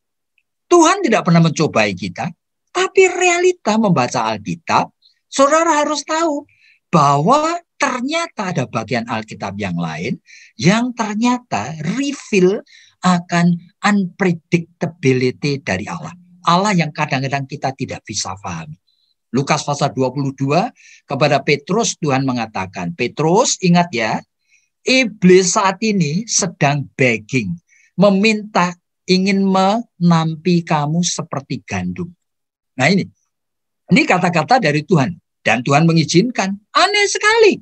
Tuhan tidak pernah mencobai kita, tapi realita membaca Alkitab, saudara harus tahu bahwa ternyata ada bagian Alkitab yang lain yang ternyata reveal akan unpredictability dari Allah. Allah yang kadang-kadang kita tidak bisa pahami. Lukas pasal 22 kepada Petrus Tuhan mengatakan, Petrus ingat ya, iblis saat ini sedang begging, meminta, ingin menampi kamu seperti gandum. Nah ini, Ini kata-kata dari Tuhan. Dan Tuhan mengizinkan. Aneh sekali.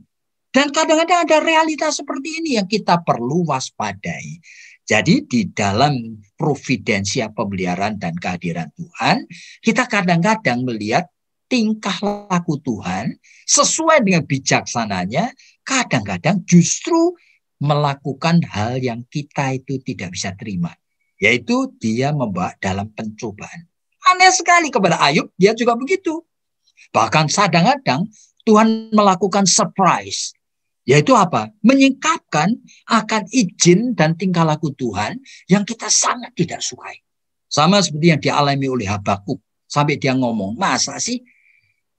Dan kadang-kadang ada realitas seperti ini yang kita perlu waspadai. Jadi di dalam providensia pemeliharaan dan kehadiran Tuhan, kita kadang-kadang melihat tingkah laku Tuhan sesuai dengan bijaksananya, kadang-kadang justru melakukan hal yang kita itu tidak bisa terima. Yaitu dia membawa dalam pencobaan. Aneh sekali kepada Ayub, dia juga begitu. Bahkan kadang-kadang Tuhan melakukan surprise. Yaitu apa? Menyingkapkan akan izin dan tingkah laku Tuhan yang kita sangat tidak sukai. Sama seperti yang dialami oleh Habakuk. Sampai dia ngomong, masa sih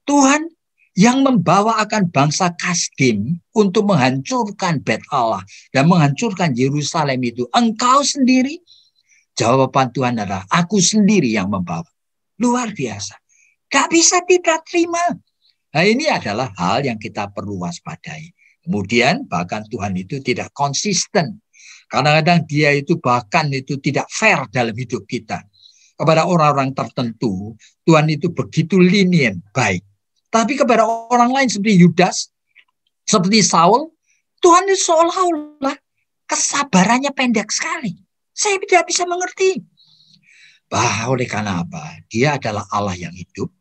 Tuhan yang membawa akan bangsa Kasdim untuk menghancurkan Bait Allah dan menghancurkan Yerusalem itu, engkau sendiri? Jawaban Tuhan adalah, aku sendiri yang membawa. Luar biasa. Gak bisa tidak terima. Nah, ini adalah hal yang kita perlu waspadai. Kemudian bahkan Tuhan itu tidak konsisten. Kadang-kadang dia itu bahkan itu tidak fair dalam hidup kita. Kepada orang-orang tertentu, Tuhan itu begitu lenient, baik. Tapi kepada orang lain seperti Yudas, seperti Saul, Tuhan itu seolah-olah kesabarannya pendek sekali. Saya tidak bisa mengerti. Oleh karena apa? Dia adalah Allah yang hidup.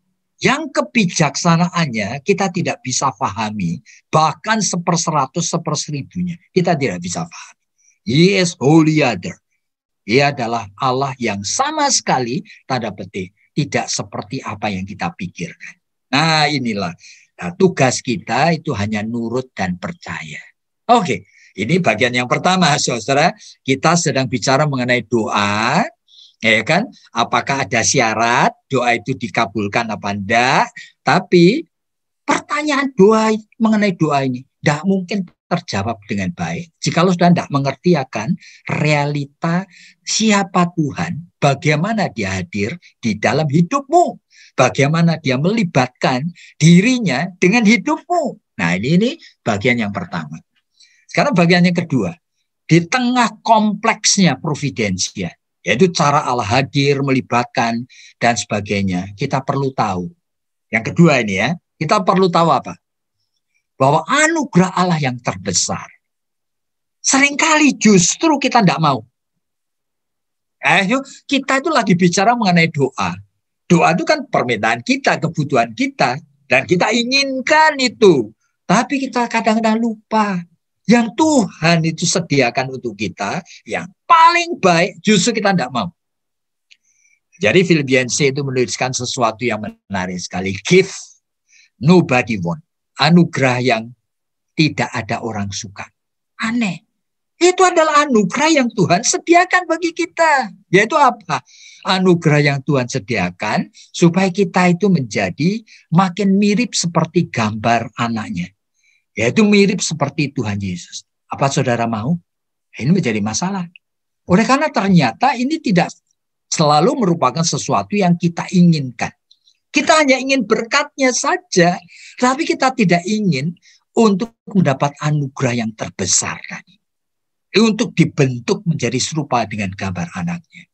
Yang kebijaksanaannya kita tidak bisa pahami, bahkan 1/100, 1/1000-nya kita tidak bisa pahami. He is holy other. Dia adalah Allah yang sama sekali, tanda petik, tidak seperti apa yang kita pikirkan. Nah inilah, tugas kita itu hanya nurut dan percaya. Oke, ini bagian yang pertama, saudara. Kita sedang bicara mengenai doa. Ya kan? Apakah ada syarat doa itu dikabulkan apa enggak? Tapi pertanyaan doa mengenai doa ini tidak mungkin terjawab dengan baik jikalau sudah tidak mengerti akan realita siapa Tuhan, bagaimana dia hadir di dalam hidupmu, bagaimana dia melibatkan dirinya dengan hidupmu. Nah ini bagian yang pertama. Sekarang bagian yang kedua, di tengah kompleksnya providensia, yaitu cara Allah hadir, melibatkan, dan sebagainya. Kita perlu tahu. Yang kedua ini ya, kita perlu tahu apa? Bahwa anugerah Allah yang terbesar. Seringkali justru kita tidak mau. Kita itu lagi bicara mengenai doa. Doa itu kan permintaan kita, kebutuhan kita. Dan kita inginkan itu. Tapi kita kadang-kadang lupa. Yang Tuhan itu sediakan untuk kita, yang paling baik justru kita tidak mau. Jadi Filipensi itu menuliskan sesuatu yang menarik sekali. Gift nobody want. Anugerah yang tidak ada orang suka. Aneh. Itu adalah anugerah yang Tuhan sediakan bagi kita. Yaitu apa? Anugerah yang Tuhan sediakan supaya kita itu menjadi makin mirip seperti gambar anaknya. Yaitu mirip seperti Tuhan Yesus. Apa saudara mau? Ini menjadi masalah. Oleh karena ternyata ini tidak selalu merupakan sesuatu yang kita inginkan. Kita hanya ingin berkatnya saja. Tapi kita tidak ingin untuk mendapat anugerah yang terbesar tadi. Untuk dibentuk menjadi serupa dengan gambar anaknya.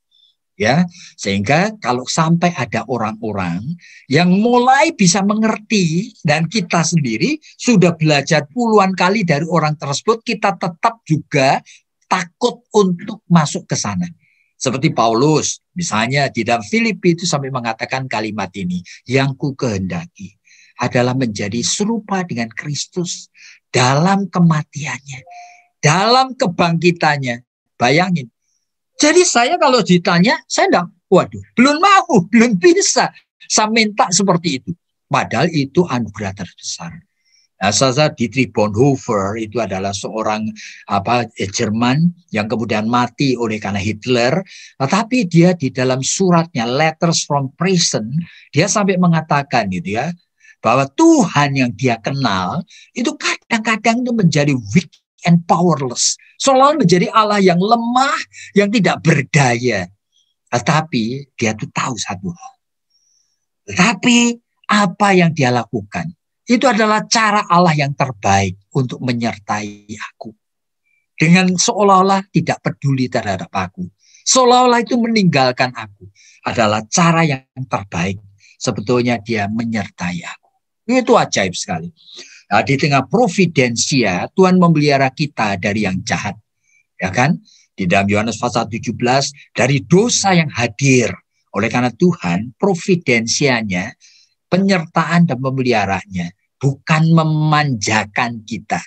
Ya, sehingga kalau sampai ada orang-orang yang mulai bisa mengerti dan kita sendiri sudah belajar puluhan kali dari orang tersebut, kita tetap juga takut untuk masuk ke sana. Seperti Paulus, misalnya di dalam Filipi itu sampai mengatakan kalimat ini, yang ku kehendaki adalah menjadi serupa dengan Kristus dalam kematiannya, dalam kebangkitannya. Bayangin. Jadi saya kalau ditanya, saya enggak, belum mau, belum bisa. Saya minta seperti itu. Padahal itu anugerah terbesar. Nah, saya Dietrich Bonhoeffer itu adalah seorang Jerman yang kemudian mati oleh karena Hitler. Tetapi dia di dalam suratnya Letters from Prison, dia sampai mengatakan gitu ya, bahwa Tuhan yang dia kenal itu kadang-kadang itu menjadi weak and powerless. Seolah menjadi Allah yang lemah, yang tidak berdaya. Tetapi dia tuh tahu satu hal. Tetapi apa yang dia lakukan, itu adalah cara Allah yang terbaik untuk menyertai aku. Dengan seolah-olah tidak peduli terhadap aku. Seolah-olah itu meninggalkan aku. Adalah cara yang terbaik sebetulnya dia menyertai aku. Itu ajaib sekali. Nah, di tengah providensia, Tuhan memelihara kita dari yang jahat. Ya kan? Di dalam Yohanes pasal 17, dari dosa yang hadir. Oleh karena Tuhan, providensianya, penyertaan dan memeliharanya, bukan memanjakan kita.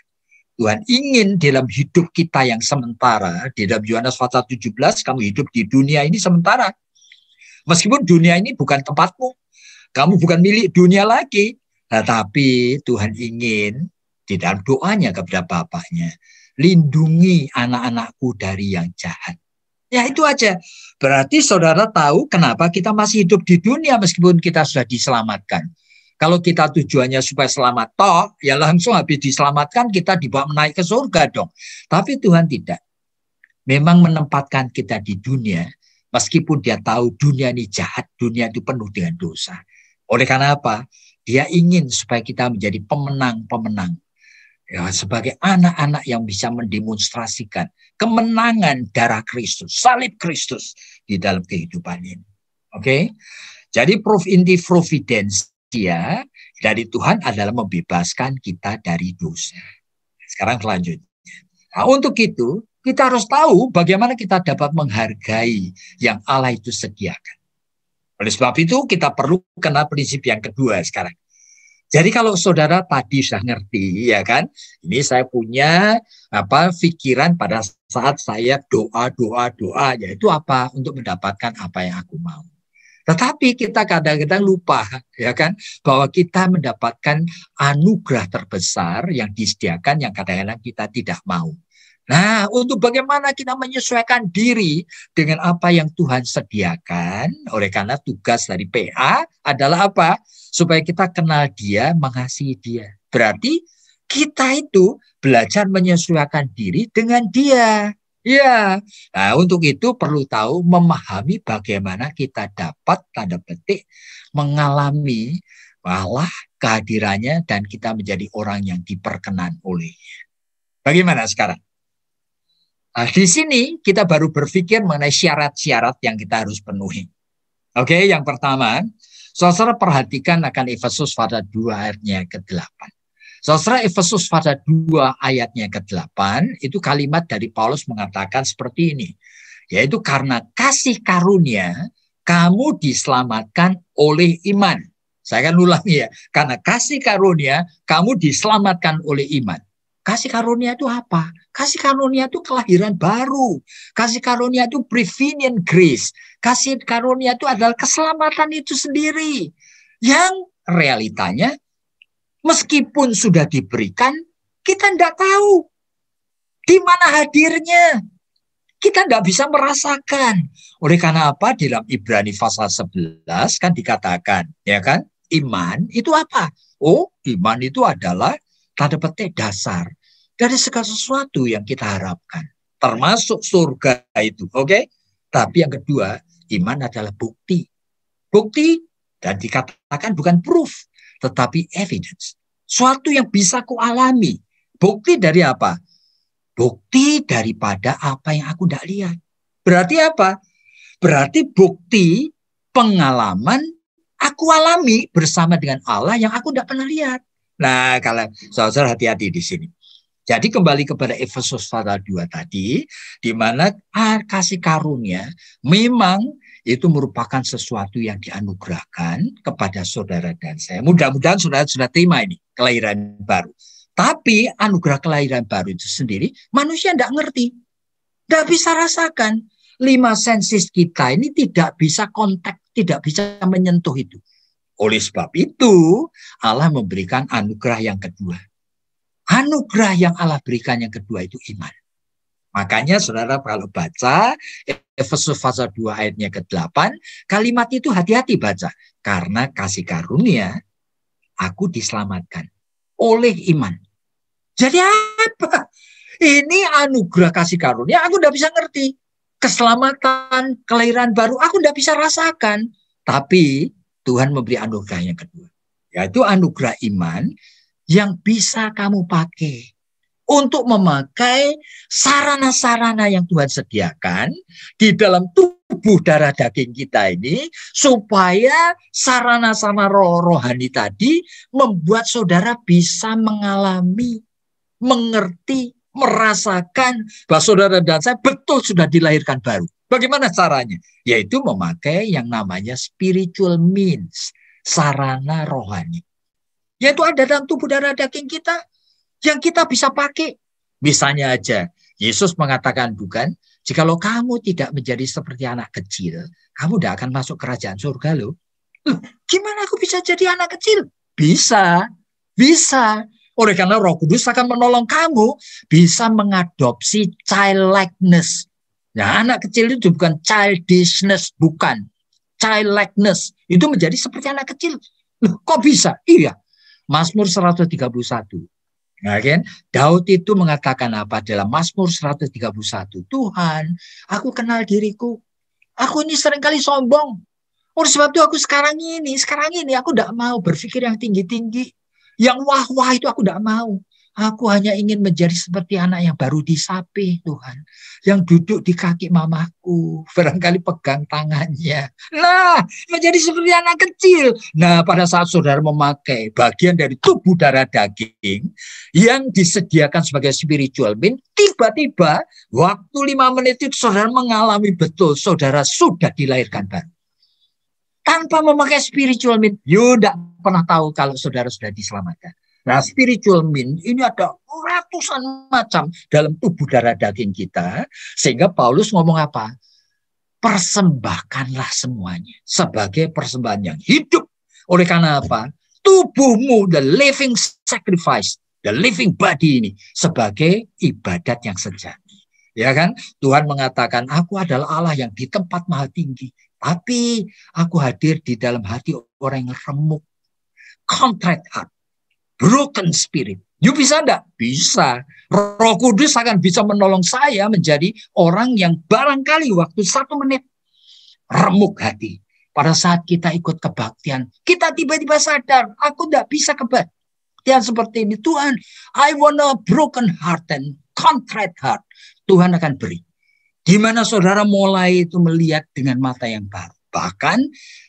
Tuhan ingin dalam hidup kita yang sementara, di dalam Yohanes pasal 17, kamu hidup di dunia ini sementara. Meskipun dunia ini bukan tempatmu, kamu bukan milik dunia lagi. Tetapi Tuhan ingin di dalam doanya kepada Bapaknya, lindungi anak-anakku dari yang jahat. Ya itu aja. Berarti saudara tahu kenapa kita masih hidup di dunia meskipun kita sudah diselamatkan. Kalau kita tujuannya supaya selamat toh, ya langsung habis diselamatkan kita dibawa naik ke surga dong. Tapi Tuhan tidak. Memang menempatkan kita di dunia, meskipun dia tahu dunia ini jahat, dunia itu penuh dengan dosa. Oleh karena apa? Dia ingin supaya kita menjadi pemenang-pemenang. Ya, sebagai anak-anak yang bisa mendemonstrasikan kemenangan darah Kristus, salib Kristus di dalam kehidupan ini. Oke? Jadi inti providensia dari Tuhan adalah membebaskan kita dari dosa. Sekarang selanjutnya. Nah, untuk itu, kita harus tahu bagaimana kita dapat menghargai yang Allah itu sediakan. Oleh sebab itu kita perlu kenal prinsip yang kedua sekarang. Jadi kalau saudara tadi sudah ngerti, ya kan? Ini saya punya pikiran pada saat saya doa, yaitu apa? Untuk mendapatkan apa yang aku mau. Tetapi kita kadang-kadang lupa, ya kan? Bahwa kita mendapatkan anugerah terbesar yang disediakan yang kadang-kadang kita tidak mau. Nah, untuk bagaimana kita menyesuaikan diri dengan apa yang Tuhan sediakan, oleh karena tugas dari PA adalah apa? Supaya kita kenal dia, mengasihi dia. Berarti kita itu belajar menyesuaikan diri dengan dia. Ya, nah untuk itu perlu tahu, memahami bagaimana kita dapat, tanda petik, mengalami Allah kehadirannya dan kita menjadi orang yang diperkenan olehnya. Bagaimana sekarang? Nah, di sini kita baru berpikir mengenai syarat-syarat yang kita harus penuhi. Oke, yang pertama, saudara perhatikan akan Efesus pasal 2 ayatnya ke-8. Saudara, Efesus pasal 2 ayatnya ke-8, itu kalimat dari Paulus mengatakan seperti ini. Yaitu karena kasih karunia, kamu diselamatkan oleh iman. Saya akan ulangi ya. Karena kasih karunia, kamu diselamatkan oleh iman. Kasih karunia itu apa? Kasih karunia itu kelahiran baru. Kasih karunia itu prevenient grace. Kasih karunia itu adalah keselamatan itu sendiri. Yang realitanya, meskipun sudah diberikan, kita tidak tahu di mana hadirnya. Kita tidak bisa merasakan. Oleh karena apa? Di dalam Ibrani pasal 11 kan dikatakan, ya kan? Iman itu apa? Oh, iman itu adalah tanda petik dasar dari segala sesuatu yang kita harapkan, termasuk surga itu, oke? Tapi yang kedua, iman adalah bukti. Bukti dan dikatakan bukan proof, tetapi evidence. Suatu yang bisa ku alami. Bukti dari apa? Bukti daripada apa yang aku tidak lihat. Berarti apa? Berarti bukti pengalaman aku alami bersama dengan Allah yang aku tidak pernah lihat. Nah, kalau saudara hati-hati di sini. Jadi kembali kepada Efesus pasal 2 tadi, di mana kasih karunia memang itu merupakan sesuatu yang dianugerahkan kepada saudara dan saya. Mudah-mudahan saudara sudah terima ini, kelahiran baru. Tapi anugerah kelahiran baru itu sendiri, manusia tidak ngerti. Tidak bisa rasakan. 5 senses kita ini tidak bisa kontak, tidak bisa menyentuh itu. Oleh sebab itu, Allah memberikan anugerah yang kedua. Anugerah yang Allah berikan yang kedua itu iman. Makanya saudara kalau baca Efesus pasal 2 ayatnya ke-8, kalimat itu hati-hati baca. Karena kasih karunia, aku diselamatkan oleh iman. Jadi apa? Ini anugerah kasih karunia, aku tidak bisa ngerti. Keselamatan, kelahiran baru, aku tidak bisa rasakan. Tapi Tuhan memberi anugerah yang kedua. Yaitu anugerah iman yang bisa kamu pakai untuk memakai sarana-sarana yang Tuhan sediakan di dalam tubuh tubuh darah daging kita ini supaya sarana sama rohani tadi membuat saudara bisa mengalami, mengerti, merasakan bahwa saudara dan saya betul sudah dilahirkan baru. Bagaimana caranya? Yaitu memakai yang namanya spiritual means, sarana rohani. Yaitu ada dalam tubuh darah daging kita yang kita bisa pakai. Misalnya aja, Yesus mengatakan bukan, jikalau kamu tidak menjadi seperti anak kecil, kamu tidak akan masuk kerajaan surga loh. Loh, gimana aku bisa jadi anak kecil? Bisa, bisa. Oleh karena Roh Kudus akan menolong kamu bisa mengadopsi childlikeness. Nah, anak kecil itu bukan childishness, bukan. Childlikeness. Itu menjadi seperti anak kecil. Loh, kok bisa? Iya. Mazmur 131. Nah, kan? Daud itu mengatakan apa dalam Mazmur 131? Tuhan, aku kenal diriku. Aku ini seringkali sombong. Oleh sebab itu aku sekarang ini aku tidak mau berpikir yang tinggi-tinggi. Yang wah-wah itu aku tidak mau. Aku hanya ingin menjadi seperti anak yang baru disapi, Tuhan. Yang duduk di kaki mamaku. Barangkali pegang tangannya. Nah, menjadi seperti anak kecil. Nah, pada saat saudara memakai bagian dari tubuh darah daging yang disediakan sebagai spiritual mean, tiba-tiba waktu 5 menit itu saudara mengalami betul saudara sudah dilahirkan baru. Tanpa memakai spiritual mean, you tidak pernah tahu kalau saudara sudah diselamatkan. Nah, spiritual mean ini ada ratusan macam dalam tubuh darah daging kita. Sehingga Paulus ngomong apa? Persembahkanlah semuanya sebagai persembahan yang hidup. Oleh karena apa? Tubuhmu, the living sacrifice, the living body ini sebagai ibadat yang sejati. Ya kan? Tuhan mengatakan, aku adalah Allah yang di tempat maha tinggi. Tapi aku hadir di dalam hati orang yang remuk. Contrite heart. Broken spirit. You bisa enggak? Bisa. Roh Kudus akan bisa menolong saya menjadi orang yang barangkali waktu 1 menit remuk hati. Pada saat kita ikut kebaktian, kita tiba-tiba sadar, aku enggak bisa kebaktian seperti ini. Tuhan, I want a broken heart and contrite heart. Tuhan akan beri. Di mana saudara mulai itu melihat dengan mata yang baru. Bahkan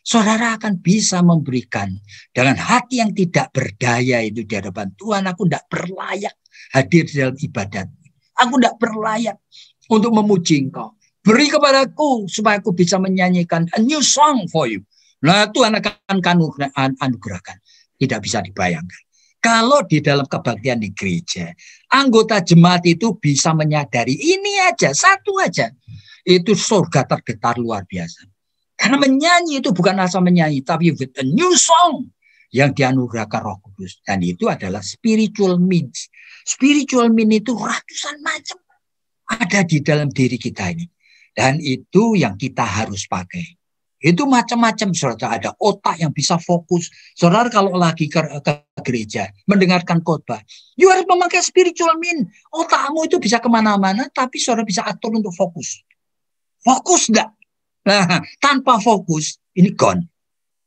saudara akan bisa memberikan dengan hati yang tidak berdaya itu di hadapan Tuhan. Aku tidak berlayak hadir di dalam ibadat. Aku tidak berlayak untuk memuji Engkau. Beri kepadaku supaya aku bisa menyanyikan a new song for you. Nah, Tuhan akan anugerahkan. Tidak bisa dibayangkan. Kalau di dalam kebaktian di gereja, anggota jemaat itu bisa menyadari ini aja, satu aja. Itu surga tergetar luar biasa. Karena menyanyi itu bukan asal menyanyi, tapi with a new song yang dianugerahkan Roh Kudus. Dan itu adalah spiritual means. Spiritual means itu ratusan macam ada di dalam diri kita ini. Dan itu yang kita harus pakai. Itu macam-macam, saudara. Ada otak yang bisa fokus. Saudara kalau lagi ke gereja, mendengarkan khotbah, you harus memakai spiritual means. Otakmu itu bisa kemana-mana, tapi saudara bisa atur untuk fokus. Fokus enggak? Nah, tanpa fokus, ini gone.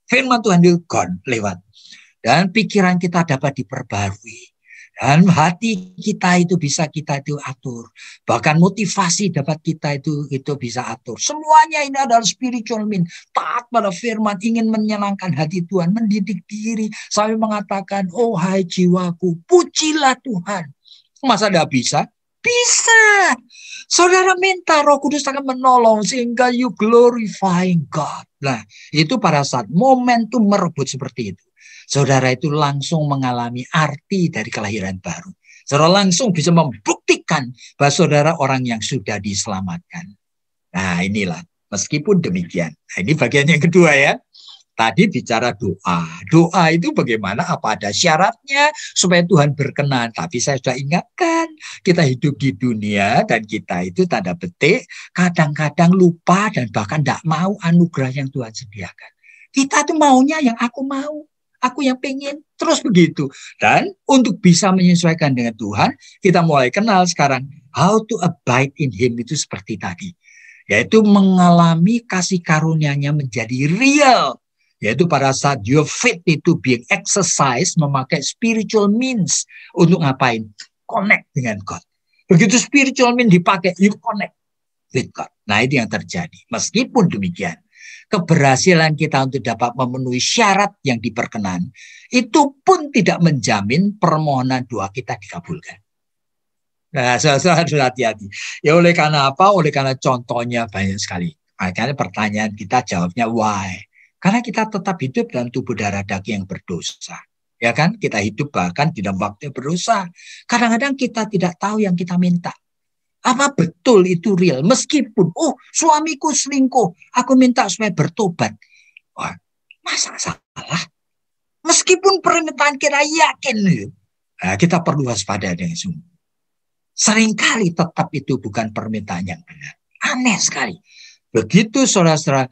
Firman Tuhan itu gone, lewat. Dan pikiran kita dapat diperbarui. Dan hati kita itu bisa kita itu atur. Bahkan motivasi dapat kita itu bisa atur. Semuanya ini adalah spiritual mean. Taat pada firman, ingin menyenangkan hati Tuhan, mendidik diri. Sampai mengatakan, oh hai jiwaku, pujilah Tuhan. Masa tidak bisa? Bisa. Saudara minta Roh Kudus akan menolong sehingga you glorifying God. Nah, itu pada saat momentum merebut seperti itu. Saudara itu langsung mengalami arti dari kelahiran baru. Saudara langsung bisa membuktikan bahwa saudara orang yang sudah diselamatkan. Nah, inilah. Meskipun demikian. Nah, ini bagian yang kedua ya. Tadi bicara doa. Doa itu bagaimana? Apa ada syaratnya supaya Tuhan berkenan? Tapi saya sudah ingatkan, kita hidup di dunia dan kita itu tanda petik kadang-kadang lupa dan bahkan tidak mau anugerah yang Tuhan sediakan. Kita tuh maunya yang aku mau, aku yang pengen, terus begitu. Dan untuk bisa menyesuaikan dengan Tuhan, kita mulai kenal sekarang how to abide in Him itu seperti tadi. Yaitu mengalami kasih karunia-Nya menjadi real. Yaitu pada saat your faith itu being exercised, memakai spiritual means untuk ngapain? Connect dengan God. Begitu spiritual means dipakai, you connect. with God. Nah, itu yang terjadi. Meskipun demikian, keberhasilan kita untuk dapat memenuhi syarat yang diperkenan, itu pun tidak menjamin permohonan doa kita dikabulkan. Nah, saya harus hati-hati. Ya oleh karena apa? Oleh karena contohnya banyak sekali. Makanya pertanyaan kita jawabnya why? Karena kita tetap hidup dalam tubuh darah daging yang berdosa. Ya kan? Kita hidup bahkan di dalam waktu yang berdosa. Kadang-kadang kita tidak tahu yang kita minta. Apa betul itu real? Meskipun, suamiku selingkuh, aku minta supaya bertobat. Wah, masa salah? Meskipun permintaan kita yakin, kita perlu waspada dengan sungguh. Seringkali tetap itu bukan permintaan yang benar. Aneh sekali. Begitu saudara-saudara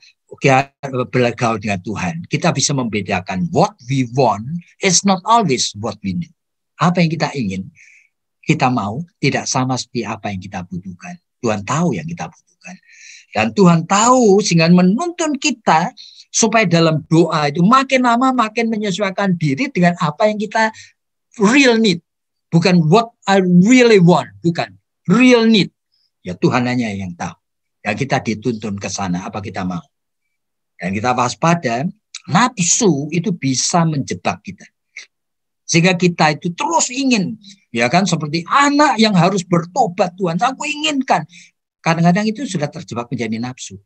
bergaul dengan Tuhan, kita bisa membedakan what we want is not always what we need. Apa yang kita ingin, kita mau tidak sama seperti apa yang kita butuhkan. Tuhan tahu yang kita butuhkan. Dan Tuhan tahu sehingga menuntun kita supaya dalam doa itu makin lama makin menyesuaikan diri dengan apa yang kita real need. Bukan what I really want. Bukan. Real need. Ya Tuhan hanya yang tahu. Ya kita dituntun ke sana apa kita mau. Dan kita waspada, nafsu itu bisa menjebak kita. Sehingga kita itu terus ingin, ya kan, seperti anak yang harus bertobat, Tuhan, aku inginkan. Kadang-kadang itu sudah terjebak menjadi nafsu.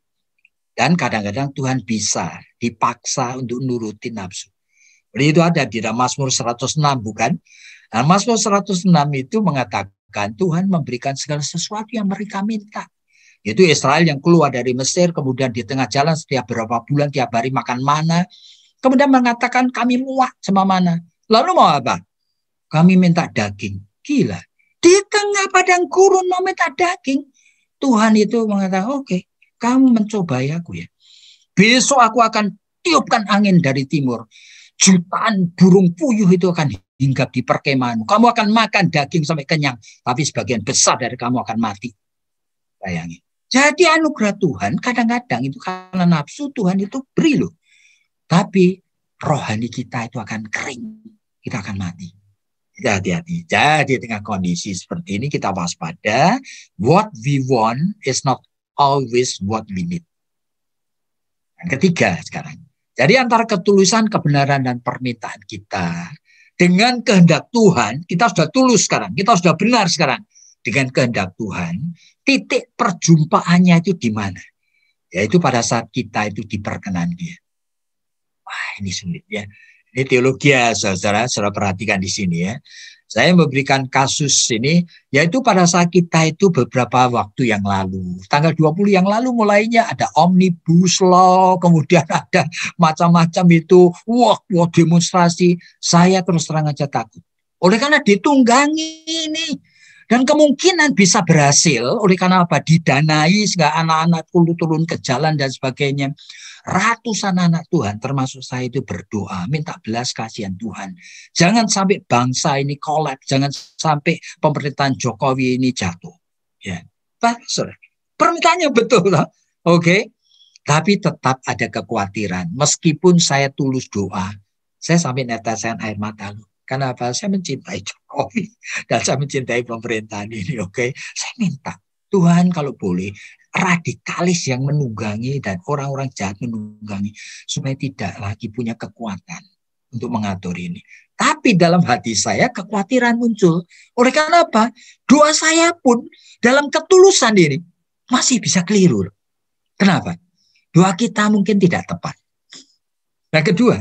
Dan kadang-kadang Tuhan bisa dipaksa untuk nurutin nafsu. Jadi itu ada di dalam Mazmur 106, bukan? Nah, Mazmur 106 itu mengatakan Tuhan memberikan segala sesuatu yang mereka minta. Itu Israel yang keluar dari Mesir, kemudian di tengah jalan setiap berapa bulan, tiap hari makan mana. Kemudian mengatakan kami muak sama mana. Lalu mau apa? Kami minta daging. Gila. Di tengah padang gurun mau minta daging. Tuhan itu mengatakan, oke, kamu mencobai aku ya. Besok aku akan tiupkan angin dari timur. Jutaan burung puyuh itu akan hinggap di perkemahanmu. Kamu akan makan daging sampai kenyang. Tapi sebagian besar dari kamu akan mati. Bayangin. Jadi anugerah Tuhan kadang-kadang itu karena nafsu Tuhan itu beri loh. Tapi rohani kita itu akan kering. Kita akan mati. Kita hati-hati. Jadi dengan kondisi seperti ini kita waspada. What we want is not always what we need. Yang ketiga sekarang. Jadi antara ketulusan, kebenaran, dan permintaan kita. Dengan kehendak Tuhan, kita sudah tulus sekarang. Kita sudah benar sekarang. Dengan kehendak Tuhan, titik perjumpaannya itu di mana? Yaitu pada saat kita itu diperkenan Dia. Wah, ini sulit ya. Ini teologi ya, saudara perhatikan di sini ya. Saya memberikan kasus ini, yaitu pada saat kita itu beberapa waktu yang lalu. Tanggal 20 yang lalu mulainya ada Omnibus Law, kemudian ada macam-macam itu. Wah, demonstrasi. Saya terus terang aja takut. Oleh karena ditunggangi ini. Dan kemungkinan bisa berhasil oleh karena apa? Didanai sehingga anak-anak turun ke jalan dan sebagainya. Ratusan anak Tuhan termasuk saya itu berdoa. Minta belas kasihan Tuhan. Jangan sampai bangsa ini kolaps. Jangan sampai pemerintahan Jokowi ini jatuh. Ya, Pak, sorry. Permintaannya betul. Oke. Tapi tetap ada kekhawatiran. Meskipun saya tulus doa. Saya sampai netesan air mata loh. Karena apa? Saya mencintai Jokowi dan saya mencintai pemerintahan ini. Oke, saya minta Tuhan kalau boleh radikalis yang menunggangi dan orang-orang jahat menunggangi supaya tidak lagi punya kekuatan untuk mengatur ini. Tapi dalam hati saya kekhawatiran muncul. Oleh karena apa? Doa saya pun dalam ketulusan ini masih bisa keliru. Kenapa? Doa kita mungkin tidak tepat. Yang kedua,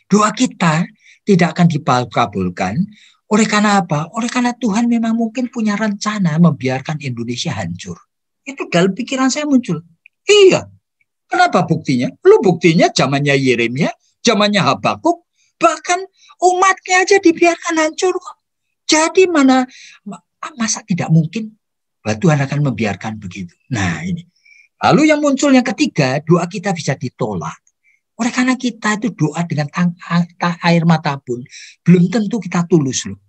doa kita tidak akan dikabulkan. Oleh karena apa? Oleh karena Tuhan memang mungkin punya rencana membiarkan Indonesia hancur. Itu dalam pikiran saya muncul. Iya. Kenapa buktinya? Lu buktinya zamannya Yeremia, zamannya Habakuk, bahkan umatnya aja dibiarkan hancur kok. Jadi masa tidak mungkin bahwa Tuhan akan membiarkan begitu. Nah ini. Lalu yang muncul yang ketiga, doa kita bisa ditolak. Oleh karena kita itu doa dengan air mata pun belum tentu kita tulus loh.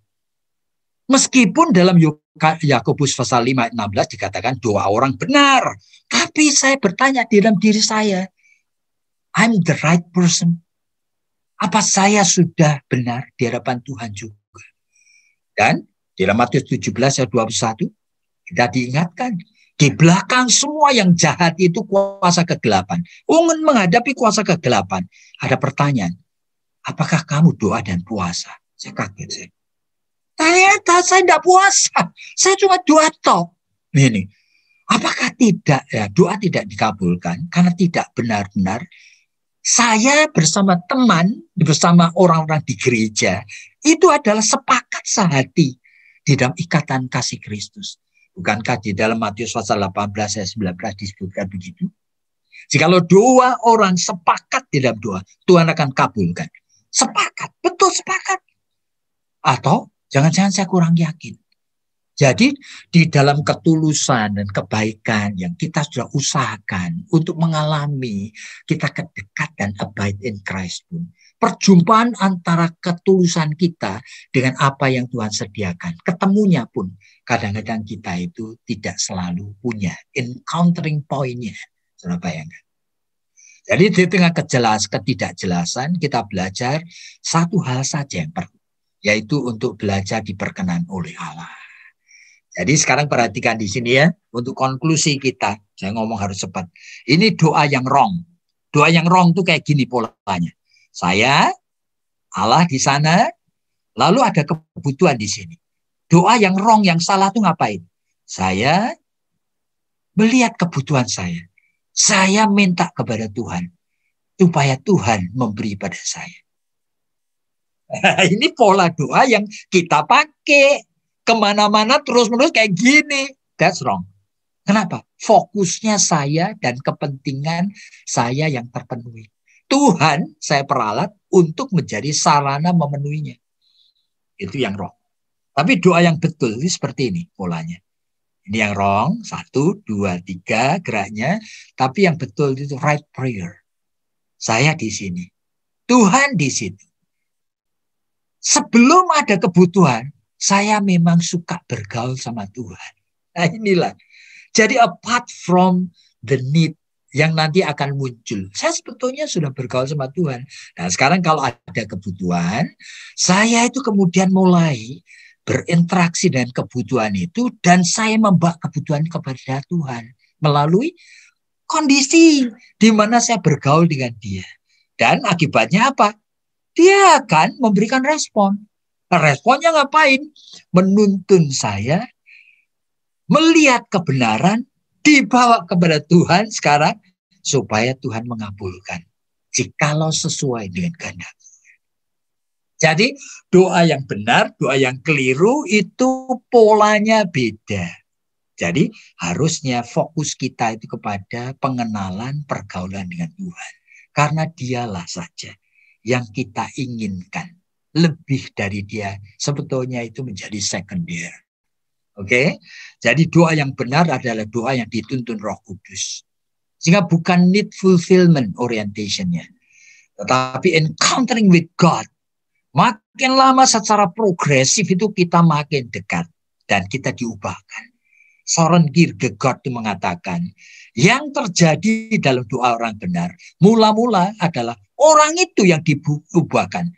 Meskipun dalam Yakobus pasal 5 ayat 16 dikatakan doa orang benar. Tapi saya bertanya di dalam diri saya, I'm the right person. Apa saya sudah benar di hadapan Tuhan juga? Dan di dalam Matius 17 ayat 21 kita diingatkan Di belakang semua yang jahat itu kuasa kegelapan. Ingin menghadapi kuasa kegelapan. Ada pertanyaan, apakah kamu doa dan puasa? Saya kaget. Ternyata saya tidak puasa. Saya cuma doa toh. Ini, apakah tidak ya doa tidak dikabulkan karena tidak benar-benar saya bersama teman, bersama orang-orang di gereja itu adalah sepakat sehati di dalam ikatan kasih Kristus. Bukankah di dalam Matius pasal 18 ayat 19 disebutkan begitu? Jikalau dua orang sepakat di dalam doa, Tuhan akan kabulkan. Sepakat, betul sepakat. Atau jangan-jangan saya kurang yakin. Jadi di dalam ketulusan dan kebaikan yang kita sudah usahakan untuk mengalami, kita kedekat dan abide in Christ pun. Perjumpaan antara ketulusan kita dengan apa yang Tuhan sediakan. Ketemunya pun kadang-kadang kita itu tidak selalu punya encountering point-nya. Saudara bayangkan. Jadi di tengah ketidakjelasan kita belajar satu hal saja yang perlu. Yaitu untuk belajar diperkenan oleh Allah. Jadi sekarang perhatikan di sini ya, untuk konklusi kita, saya ngomong harus cepat. Ini doa yang wrong. Doa yang wrong itu kayak gini polanya. Saya, Allah di sana, lalu ada kebutuhan di sini. Doa yang wrong, yang salah itu ngapain? Saya melihat kebutuhan saya. Saya minta kepada Tuhan, supaya Tuhan memberi pada saya. Ini pola doa yang kita pakai. Kemana-mana terus-menerus kayak gini. That's wrong. Kenapa? Fokusnya saya dan kepentingan saya yang terpenuhi. Tuhan saya peralat untuk menjadi sarana memenuhinya. Itu yang wrong. Tapi doa yang betul ini seperti ini polanya. Ini yang wrong. 1, 2, 3 geraknya. Tapi yang betul itu right prayer. Saya di sini. Tuhan di situ. Sebelum ada kebutuhan, saya memang suka bergaul sama Tuhan. Nah inilah. Jadi apart from the need yang nanti akan muncul. Saya sebetulnya sudah bergaul sama Tuhan. Nah sekarang kalau ada kebutuhan, saya itu kemudian mulai berinteraksi dengan kebutuhan itu. Dan saya membawa kebutuhan kepada Tuhan. Melalui kondisi di mana saya bergaul dengan dia. Dan akibatnya apa? Dia akan memberikan respon. Responnya ngapain? Menuntun saya melihat kebenaran, dibawa kepada Tuhan sekarang supaya Tuhan mengabulkan. Jikalau sesuai dengan kehendak. Jadi doa yang benar, doa yang keliru itu polanya beda. Jadi harusnya fokus kita itu kepada pengenalan pergaulan dengan Tuhan. Karena dialah saja yang kita inginkan. Lebih dari dia, sebetulnya itu menjadi sekunder. Oke? Jadi doa yang benar adalah doa yang dituntun Roh Kudus. Sehingga bukan need fulfillment orientationnya. Tetapi encountering with God. Makin lama secara progresif itu kita makin dekat. Dan kita diubahkan. Soren Kierkegaard itu mengatakan, yang terjadi dalam doa orang benar, mula-mula adalah orang itu yang diubahkan.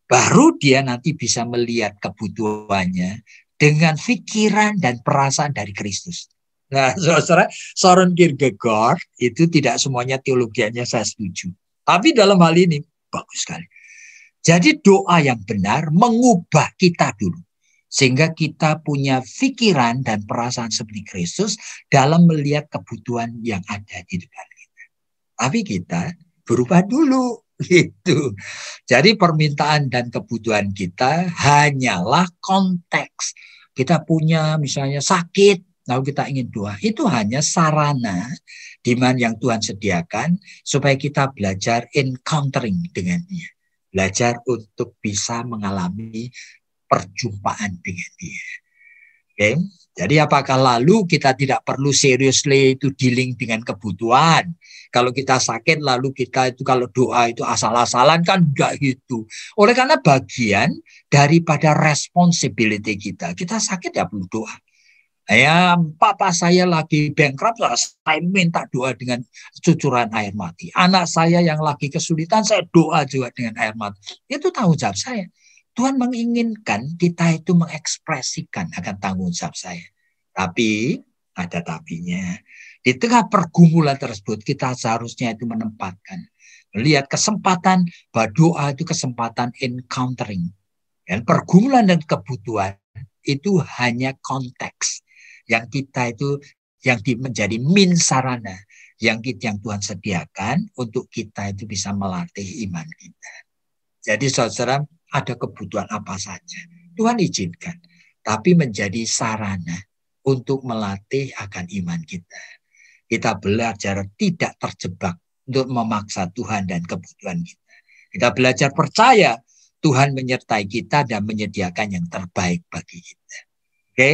Baru dia nanti bisa melihat kebutuhannya dengan pikiran dan perasaan dari Kristus. Nah, saudara, Soren Kierkegaard itu tidak semuanya teologianya saya setuju. Tapi dalam hal ini bagus sekali. Jadi doa yang benar mengubah kita dulu. Sehingga kita punya pikiran dan perasaan seperti Kristus dalam melihat kebutuhan yang ada di depan kita. Tapi kita berubah dulu. Gitu. Jadi permintaan dan kebutuhan kita hanyalah konteks. Kita punya misalnya sakit, lalu kita ingin doa. Itu hanya sarana di mana yang Tuhan sediakan supaya kita belajar encountering dengan Dia. Belajar untuk bisa mengalami perjumpaan dengan Dia. Oke? Jadi apakah lalu kita tidak perlu seriously itu dealing dengan kebutuhan? Kalau kita sakit lalu kita itu kalau doa itu asal-asalan kan enggak gitu. Oleh karena bagian daripada responsibility kita. Kita sakit ya perlu doa. Ya, papa saya lagi bankrupt, saya minta doa dengan cucuran air mati. Anak saya yang lagi kesulitan, saya doa juga dengan air mati. Itu tanggung jawab saya. Tuhan menginginkan kita itu mengekspresikan akan tanggung jawab saya. Tapi ada tapinya. Di tengah pergumulan tersebut kita seharusnya itu menempatkan, melihat kesempatan bahwa doa itu kesempatan encountering. Dan pergumulan dan kebutuhan itu hanya konteks yang kita itu yang menjadi min sarana yang Tuhan sediakan untuk kita itu bisa melatih iman kita. Jadi saudara, ada kebutuhan apa saja Tuhan izinkan, tapi menjadi sarana untuk melatih akan iman kita. Kita belajar tidak terjebak untuk memaksa Tuhan dan kebutuhan kita. Kita belajar percaya Tuhan menyertai kita dan menyediakan yang terbaik bagi kita. Oke?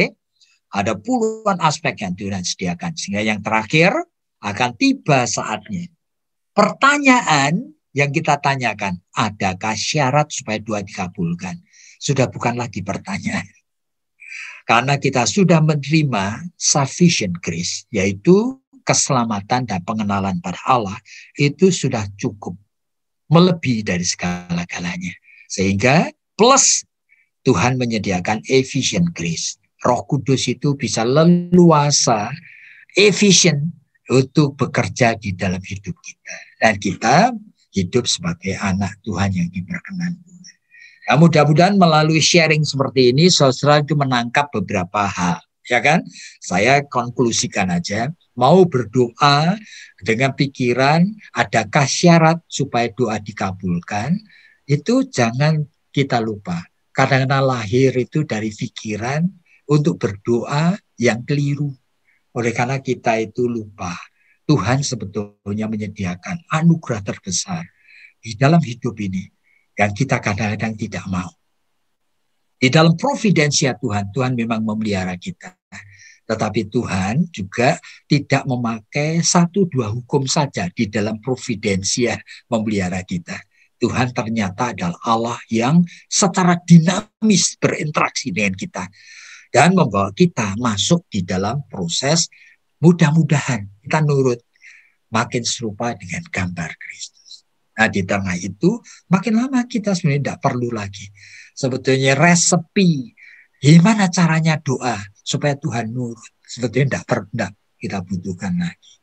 Ada puluhan aspek yang Tuhan sediakan. Sehingga yang terakhir akan tiba saatnya. Pertanyaan yang kita tanyakan, adakah syarat supaya doa dikabulkan? Sudah bukan lagi pertanyaan. Karena kita sudah menerima sufficient grace, yaitu keselamatan dan pengenalan pada Allah, itu sudah cukup. Melebihi dari segala-galanya. Sehingga plus Tuhan menyediakan efficient grace. Roh Kudus itu bisa leluasa, efisien untuk bekerja di dalam hidup kita. Dan kita hidup sebagai anak Tuhan yang diberkenan Tuhan. Nah, mudah-mudahan melalui sharing seperti ini, saudara itu menangkap beberapa hal. Ya kan? Saya konklusikan aja. Mau berdoa dengan pikiran, adakah syarat supaya doa dikabulkan? Itu jangan kita lupa. Karena lahir itu dari pikiran untuk berdoa yang keliru. Oleh karena kita itu lupa. Tuhan sebetulnya menyediakan anugerah terbesar di dalam hidup ini. Yang kita kadang-kadang tidak mau. Di dalam providensia Tuhan, Tuhan memang memelihara kita. Tetapi Tuhan juga tidak memakai 1-2 hukum saja di dalam providensia memelihara kita. Tuhan ternyata adalah Allah yang secara dinamis berinteraksi dengan kita. Dan membawa kita masuk di dalam proses mudah-mudahan kita nurut. Makin serupa dengan gambar Kristus. Nah di tengah itu makin lama kita sebenarnya tidak perlu lagi. Sebetulnya resepi. Gimana caranya doa supaya Tuhan nurut. Sebetulnya tidak kita butuhkan lagi.